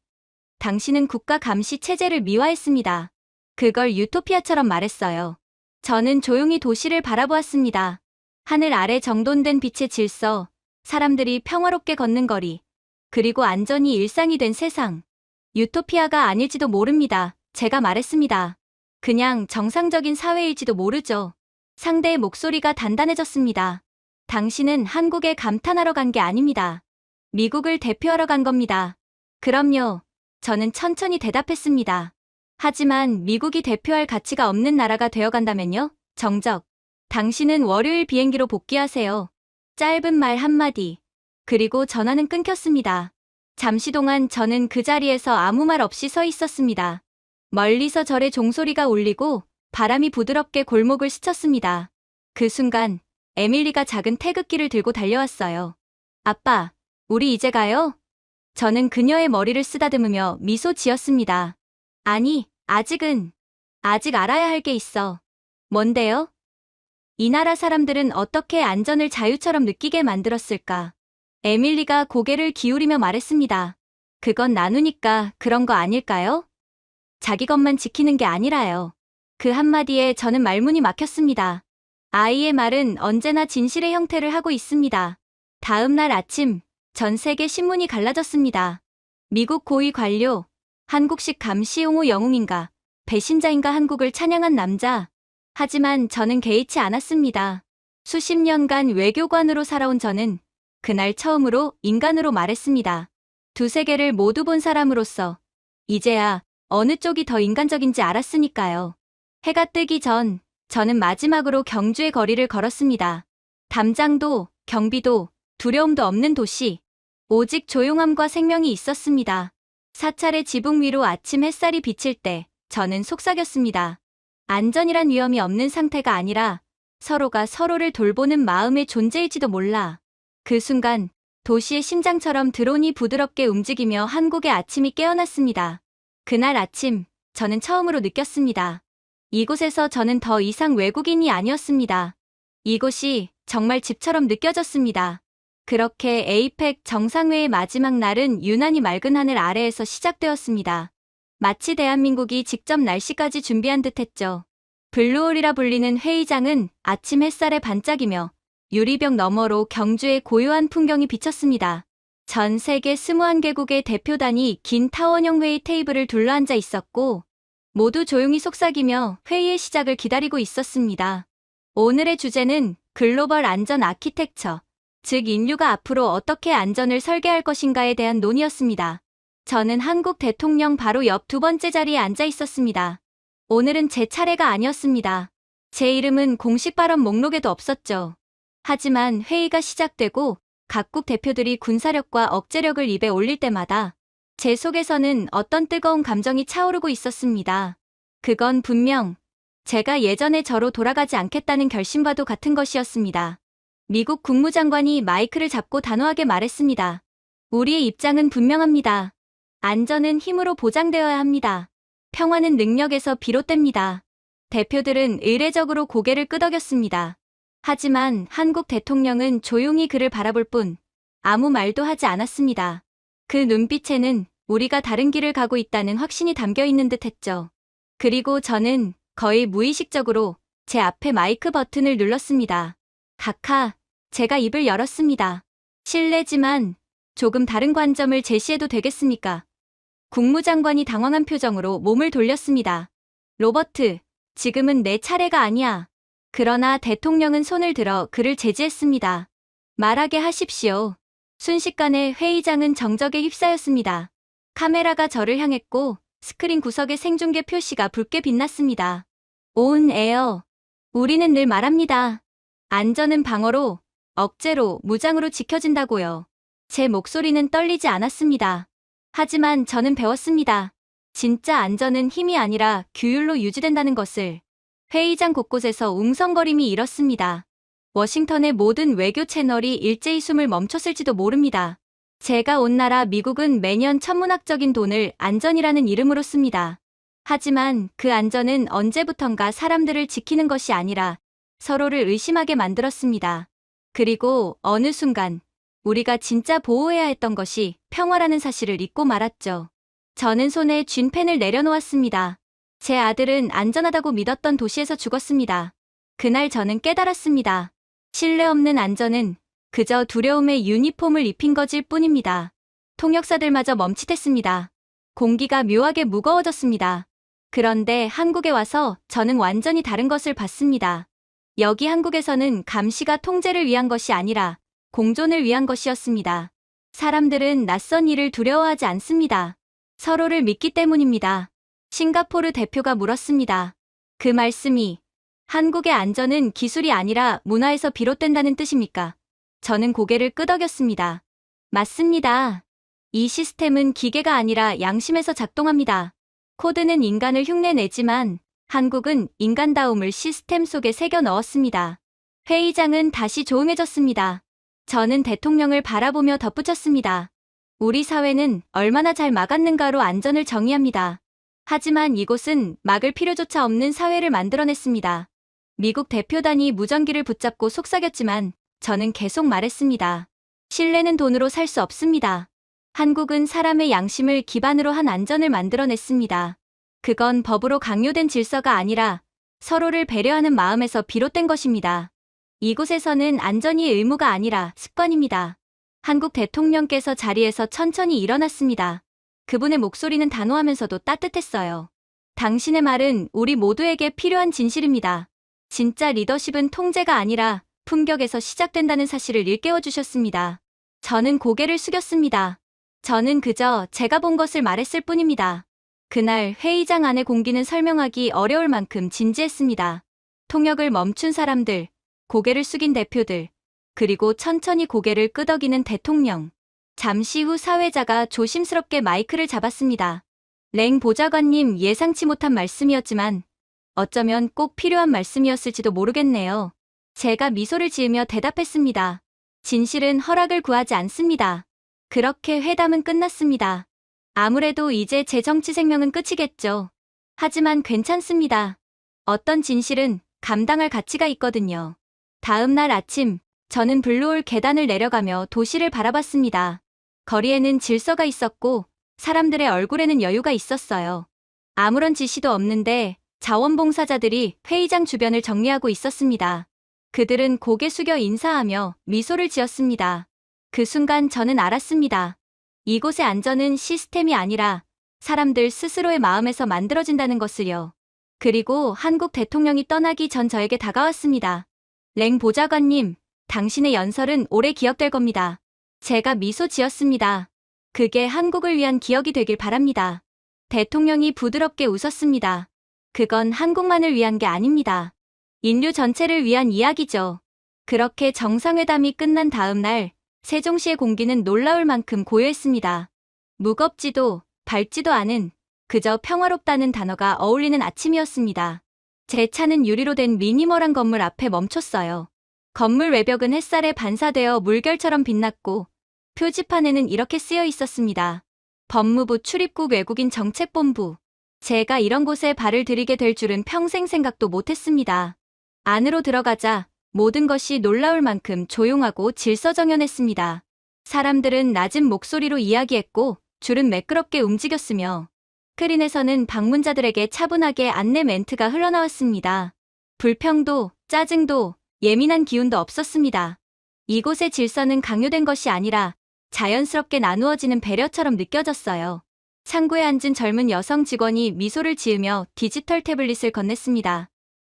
당신은 국가 감시 체제를 미화했습니다. 그걸 유토피아처럼 말했어요. 저는 조용히 도시를 바라보았습니다. 하늘 아래 정돈된 빛의 질서, 사람들이 평화롭게 걷는 거리, 그리고 안전이 일상이 된 세상. 유토피아가 아닐지도 모릅니다. 제가 말했습니다. 그냥 정상적인 사회일지도 모르죠. 상대의 목소리가 단단해졌습니다. 당신은 한국에 감탄하러 간 게 아닙니다. 미국을 대표하러 간 겁니다. 그럼요. 저는 천천히 대답했습니다. 하지만 미국이 대표할 가치가 없는 나라가 되어간다면요? 정적. 당신은 월요일 비행기로 복귀하세요. 짧은 말 한마디. 그리고 전화는 끊겼습니다. 잠시 동안 저는 그 자리에서 아무 말 없이 서 있었습니다. 멀리서 절의 종소리가 울리고 바람이 부드럽게 골목을 스쳤습니다. 그 순간 에밀리가 작은 태극기를 들고 달려왔어요. 아빠, 우리 이제 가요? 저는 그녀의 머리를 쓰다듬으며 미소 지었습니다. 아니, 아직 알아야 할 게 있어. 뭔데요? 이 나라 사람들은 어떻게 안전을 자유처럼 느끼게 만들었을까? 에밀리가 고개를 기울이며 말했습니다. 그건 나누니까 그런 거 아닐까요? 자기 것만 지키는 게 아니라요. 그 한마디에 저는 말문이 막혔습니다. 아이의 말은 언제나 진실의 형태를 하고 있습니다. 다음 날 아침, 전 세계 신문이 갈라졌습니다. 미국 고위 관료, 한국식 감시용호 영웅인가, 배신자인가 한국을 찬양한 남자. 하지만 저는 개의치 않았습니다. 수십 년간 외교관으로 살아온 저는 그날 처음으로 인간으로 말했습니다. 두 세계를 모두 본 사람으로서 이제야 어느 쪽이 더 인간적인지 알았으니까요. 해가 뜨기 전 저는 마지막으로 경주의 거리를 걸었습니다. 담장도, 경비도, 두려움도 없는 도시. 오직 조용함과 생명이 있었습니다. 사찰의 지붕 위로 아침 햇살이 비칠 때 저는 속삭였습니다. 안전이란 위험이 없는 상태가 아니라 서로가 서로를 돌보는 마음의 존재일지도 몰라. 그 순간 도시의 심장처럼 드론이 부드럽게 움직이며 한국의 아침이 깨어났습니다. 그날 아침 저는 처음으로 느꼈습니다. 이곳에서 저는 더 이상 외국인이 아니었습니다. 이곳이 정말 집처럼 느껴졌습니다. 그렇게 에이펙 정상회의 마지막 날은 유난히 맑은 하늘 아래에서 시작되었습니다. 마치 대한민국이 직접 날씨까지 준비한 듯했죠. 블루홀이라 불리는 회의장은 아침 햇살에 반짝이며 유리벽 너머로 경주의 고요한 풍경이 비쳤습니다. 전 세계 21개국의 대표단이 긴 타원형 회의 테이블을 둘러앉아 있었고 모두 조용히 속삭이며 회의의 시작을 기다리고 있었습니다. 오늘의 주제는 글로벌 안전 아키텍처, 즉 인류가 앞으로 어떻게 안전을 설계할 것인가에 대한 논의였습니다. 저는 한국 대통령 바로 옆 두 번째 자리에 앉아 있었습니다. 오늘은 제 차례가 아니었습니다. 제 이름은 공식 발언 목록에도 없었죠. 하지만 회의가 시작되고 각국 대표들이 군사력과 억제력을 입에 올릴 때마다 제 속에서는 어떤 뜨거운 감정이 차오르고 있었습니다. 그건 분명 제가 예전의 저로 돌아가지 않겠다는 결심과도 같은 것이었습니다. 미국 국무장관이 마이크를 잡고 단호하게 말했습니다. 우리의 입장은 분명합니다. 안전은 힘으로 보장되어야 합니다. 평화는 능력에서 비롯됩니다. 대표들은 의례적으로 고개를 끄덕였습니다. 하지만 한국 대통령은 조용히 그를 바라볼 뿐 아무 말도 하지 않았습니다. 그 눈빛에는 우리가 다른 길을 가고 있다는 확신이 담겨 있는 듯 했죠. 그리고 저는 거의 무의식적으로 제 앞에 마이크 버튼을 눌렀습니다. 각하, 제가 입을 열었습니다. 실례지만 조금 다른 관점을 제시해도 되겠습니까? 국무장관이 당황한 표정으로 몸을 돌렸습니다. 로버트, 지금은 내 차례가 아니야. 그러나 대통령은 손을 들어 그를 제지했습니다. 말하게 하십시오. 순식간에 회의장은 정적에 휩싸였습니다. 카메라가 저를 향했고 스크린 구석의 생중계 표시가 붉게 빛났습니다. 온 에어. 우리는 늘 말합니다. 안전은 방어로, 억제로, 무장으로 지켜진다고요. 제 목소리는 떨리지 않았습니다. 하지만 저는 배웠습니다. 진짜 안전은 힘이 아니라 규율로 유지된다는 것을. 회의장 곳곳에서 웅성거림이 일었습니다. 워싱턴의 모든 외교 채널이 일제히 숨을 멈췄을지도 모릅니다. 제가 온 나라 미국은 매년 천문학적인 돈을 안전이라는 이름으로 씁니다. 하지만 그 안전은 언제부턴가 사람들을 지키는 것이 아니라 서로를 의심하게 만들었습니다. 그리고 어느 순간 우리가 진짜 보호해야 했던 것이 평화라는 사실을 잊고 말았죠. 저는 손에 쥔 펜을 내려놓았습니다. 제 아들은 안전하다고 믿었던 도시에서 죽었습니다. 그날 저는 깨달았습니다. 신뢰 없는 안전은 그저 두려움에 유니폼을 입힌 것일 뿐입니다. 통역사들마저 멈칫했습니다. 공기가 묘하게 무거워졌습니다. 그런데 한국에 와서 저는 완전히 다른 것을 봤습니다. 여기 한국에서는 감시가 통제를 위한 것이 아니라 공존을 위한 것이었습니다. 사람들은 낯선 일을 두려워하지 않습니다. 서로를 믿기 때문입니다. 싱가포르 대표가 물었습니다. 그 말씀이 한국의 안전은 기술이 아니라 문화에서 비롯된다는 뜻입니까? 저는 고개를 끄덕였습니다. 맞습니다. 이 시스템은 기계가 아니라 양심에서 작동합니다. 코드는 인간을 흉내내지만 한국은 인간다움을 시스템 속에 새겨 넣었습니다. 회의장은 다시 조용해졌습니다. 저는 대통령을 바라보며 덧붙였습니다. 우리 사회는 얼마나 잘 막았는가로 안전을 정의합니다. 하지만 이곳은 막을 필요조차 없는 사회를 만들어냈습니다. 미국 대표단이 무전기를 붙잡고 속삭였지만 저는 계속 말했습니다. 신뢰는 돈으로 살 수 없습니다. 한국은 사람의 양심을 기반으로 한 안전을 만들어냈습니다. 그건 법으로 강요된 질서가 아니라 서로를 배려하는 마음에서 비롯된 것입니다. 이곳에서는 안전이 의무가 아니라 습관입니다. 한국 대통령께서 자리에서 천천히 일어났습니다. 그분의 목소리는 단호하면서도 따뜻했어요. 당신의 말은 우리 모두에게 필요한 진실입니다. 진짜 리더십은 통제가 아니라 품격에서 시작된다는 사실을 일깨워 주셨습니다. 저는 고개를 숙였습니다. 저는 그저 제가 본 것을 말했을 뿐입니다. 그날 회의장 안의 공기는 설명하기 어려울 만큼 진지했습니다. 통역을 멈춘 사람들, 고개를 숙인 대표들, 그리고 천천히 고개를 끄덕이는 대통령. 잠시 후 사회자가 조심스럽게 마이크를 잡았습니다. 랭 보좌관님, 예상치 못한 말씀이었지만 어쩌면 꼭 필요한 말씀이었을지도 모르겠네요. 제가 미소를 지으며 대답했습니다. 진실은 허락을 구하지 않습니다. 그렇게 회담은 끝났습니다. 아무래도 이제 제 정치 생명은 끝이겠죠. 하지만 괜찮습니다. 어떤 진실은 감당할 가치가 있거든요. 다음 날 아침, 저는 블루홀 계단을 내려가며 도시를 바라봤습니다. 거리에는 질서가 있었고 사람들의 얼굴에는 여유가 있었어요. 아무런 지시도 없는데 자원봉사자들이 회의장 주변을 정리하고 있었습니다. 그들은 고개 숙여 인사하며 미소를 지었습니다. 그 순간 저는 알았습니다. 이곳의 안전은 시스템이 아니라 사람들 스스로의 마음에서 만들어진다는 것을요. 그리고 한국 대통령이 떠나기 전 저에게 다가왔습니다. 랭 보좌관님, 당신의 연설은 오래 기억될 겁니다. 제가 미소 지었습니다. 그게 한국을 위한 기억이 되길 바랍니다. 대통령이 부드럽게 웃었습니다. 그건 한국만을 위한 게 아닙니다. 인류 전체를 위한 이야기죠. 그렇게 정상회담이 끝난 다음 날, 세종시의 공기는 놀라울 만큼 고요했습니다. 무겁지도 밝지도 않은 그저 평화롭다는 단어가 어울리는 아침이었습니다. 제 차는 유리로 된 미니멀한 건물 앞에 멈췄어요. 건물 외벽은 햇살에 반사되어 물결처럼 빛났고 표지판에는 이렇게 쓰여 있었습니다. 법무부 출입국 외국인 정책본부. 제가 이런 곳에 발을 들이게 될 줄은 평생 생각도 못했습니다. 안으로 들어가자 모든 것이 놀라울 만큼 조용하고 질서정연했습니다. 사람들은 낮은 목소리로 이야기했고 줄은 매끄럽게 움직였으며 스크린에서는 방문자들에게 차분하게 안내 멘트가 흘러나왔습니다. 불평도, 짜증도, 예민한 기운도 없었습니다. 이곳의 질서는 강요된 것이 아니라 자연스럽게 나누어지는 배려처럼 느껴졌어요. 창구에 앉은 젊은 여성 직원이 미소를 지으며 디지털 태블릿을 건넸습니다.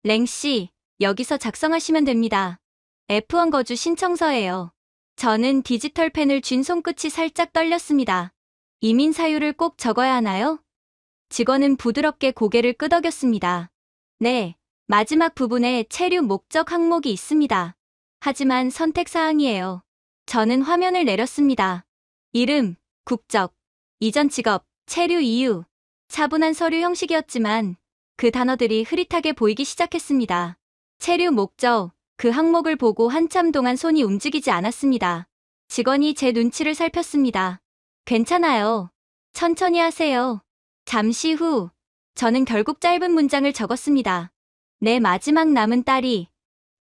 랭 씨, 여기서 작성하시면 됩니다. F1 거주 신청서예요. 저는 디지털 펜을 쥔 손끝이 살짝 떨렸습니다. 이민 사유를 꼭 적어야 하나요? 직원은 부드럽게 고개를 끄덕였습니다. 네, 마지막 부분에 체류 목적 항목이 있습니다. 하지만 선택사항이에요. 저는 화면을 내렸습니다. 이름, 국적, 이전 직업, 체류 이유. 차분한 서류 형식이었지만 그 단어들이 흐릿하게 보이기 시작했습니다. 체류 목적, 그 항목을 보고 한참 동안 손이 움직이지 않았습니다. 직원이 제 눈치를 살폈습니다. 괜찮아요. 천천히 하세요. 잠시 후, 저는 결국 짧은 문장을 적었습니다. 내 마지막 남은 딸이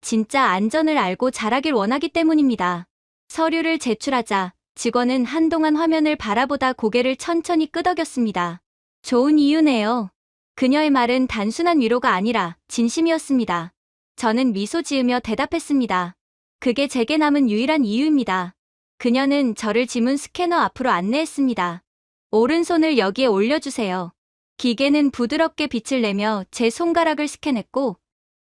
진짜 안전을 알고 자라길 원하기 때문입니다. 서류를 제출하자 직원은 한동안 화면을 바라보다 고개를 천천히 끄덕였습니다. 좋은 이유네요. 그녀의 말은 단순한 위로가 아니라 진심이었습니다. 저는 미소 지으며 대답했습니다. 그게 제게 남은 유일한 이유입니다. 그녀는 저를 지문 스캐너 앞으로 안내했습니다. 오른손을 여기에 올려주세요. 기계는 부드럽게 빛을 내며 제 손가락을 스캔했고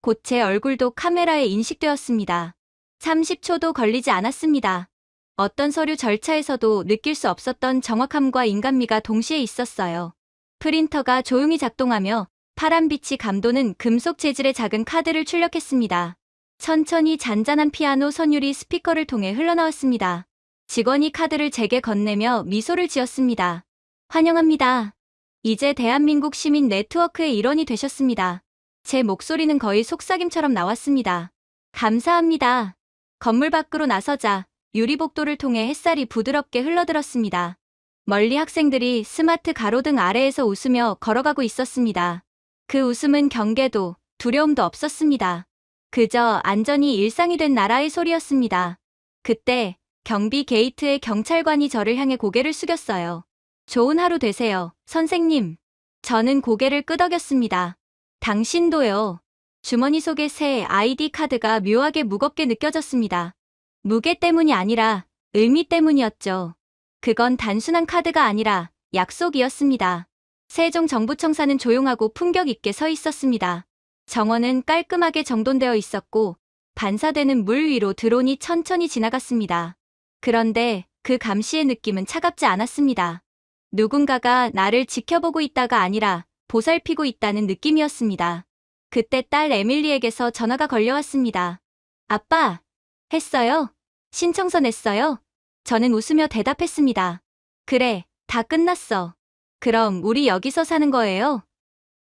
곧 제 얼굴도 카메라에 인식되었습니다. 30초도 걸리지 않았습니다. 어떤 서류 절차에서도 느낄 수 없었던 정확함과 인간미가 동시에 있었어요. 프린터가 조용히 작동하며 파란빛이 감도는 금속 재질의 작은 카드를 출력했습니다. 천천히 잔잔한 피아노 선율이 스피커를 통해 흘러나왔습니다. 직원이 카드를 제게 건네며 미소를 지었습니다. 환영합니다. 이제 대한민국 시민 네트워크의 일원이 되셨습니다. 제 목소리는 거의 속삭임처럼 나왔습니다. 감사합니다. 건물 밖으로 나서자 유리복도를 통해 햇살이 부드럽게 흘러들었습니다. 멀리 학생들이 스마트 가로등 아래에서 웃으며 걸어가고 있었습니다. 그 웃음은 경계도 두려움도 없었습니다. 그저 안전이 일상이 된 나라의 소리였습니다. 그때 경비 게이트의 경찰관이 저를 향해 고개를 숙였어요. 좋은 하루 되세요, 선생님. 저는 고개를 끄덕였습니다. 당신도요. 주머니 속의 새 아이디 카드가 묘하게 무겁게 느껴졌습니다. 무게 때문이 아니라 의미 때문이었죠. 그건 단순한 카드가 아니라 약속이었습니다. 세종정부청사는 조용하고 품격 있게 서 있었습니다. 정원은 깔끔하게 정돈되어 있었고 반사되는 물 위로 드론이 천천히 지나갔습니다. 그런데 그 감시의 느낌은 차갑지 않았습니다. 누군가가 나를 지켜보고 있다가 아니라 보살피고 있다는 느낌이었습니다. 그때 딸 에밀리에게서 전화가 걸려왔습니다. 아빠, 했어요? 신청서 냈어요? 저는 웃으며 대답했습니다. 그래, 다 끝났어. 그럼 우리 여기서 사는 거예요?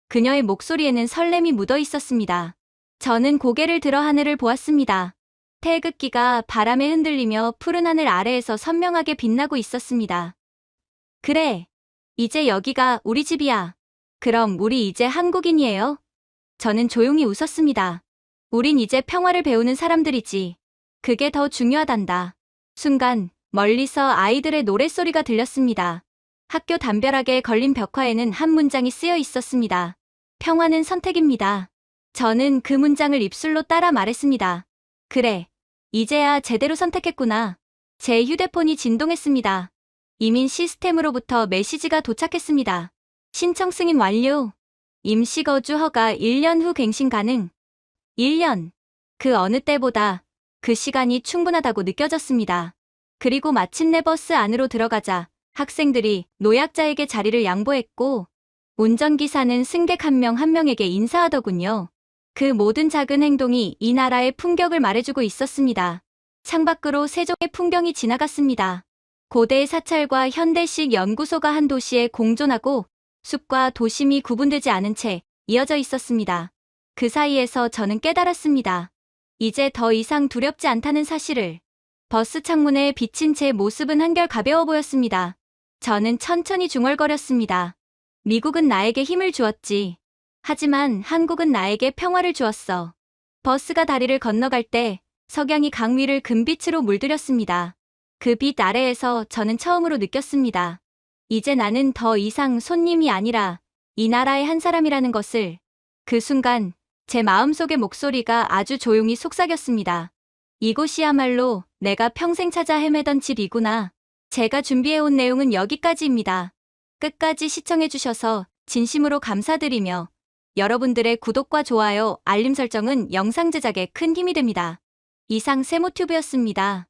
그녀의 목소리에는 설렘이 묻어 있었습니다. 저는 고개를 들어 하늘을 보았습니다. 태극기가 바람에 흔들리며 푸른 하늘 아래에서 선명하게 빛나고 있었습니다. 그래, 이제 여기가 우리 집이야. 그럼 우리 이제 한국인이에요? 저는 조용히 웃었습니다. 우린 이제 평화를 배우는 사람들이지. 그게 더 중요하단다. 순간 멀리서 아이들의 노랫소리가 들렸습니다. 학교 담벼락에 걸린 벽화에는 한 문장이 쓰여 있었습니다. 평화는 선택입니다. 저는 그 문장을 입술로 따라 말했습니다. 그래, 이제야 제대로 선택했구나. 제 휴대폰이 진동했습니다. 이민 시스템으로부터 메시지가 도착했습니다. 신청 승인 완료. 임시거주 허가 1년 후 갱신 가능. 1년. 그 어느 때보다 그 시간이 충분하다고 느껴졌습니다. 그리고 마침내 버스 안으로 들어가자 학생들이 노약자에게 자리를 양보했고 운전기사는 승객 한 명 한 명에게 인사하더군요. 그 모든 작은 행동이 이 나라의 품격을 말해주고 있었습니다. 창밖으로 세종의 풍경이 지나갔습니다. 고대의 사찰과 현대식 연구소가 한 도시에 공존하고 숲과 도심이 구분되지 않은 채 이어져 있었습니다. 그 사이에서 저는 깨달았습니다. 이제 더 이상 두렵지 않다는 사실을. 버스 창문에 비친 제 모습은 한결 가벼워 보였습니다. 저는 천천히 중얼거렸습니다. 미국은 나에게 힘을 주었지. 하지만 한국은 나에게 평화를 주었어. 버스가 다리를 건너갈 때 석양이 강 위를 금빛으로 물들였습니다. 그 빛 아래에서 저는 처음으로 느꼈습니다. 이제 나는 더 이상 손님이 아니라 이 나라의 한 사람이라는 것을. 그 순간 제 마음속의 목소리가 아주 조용히 속삭였습니다. 이곳이야말로 내가 평생 찾아 헤매던 집이구나. 제가 준비해온 내용은 여기까지입니다. 끝까지 시청해주셔서 진심으로 감사드리며 여러분들의 구독과 좋아요, 알림 설정은 영상 제작에 큰 힘이 됩니다. 이상 세모튜브였습니다.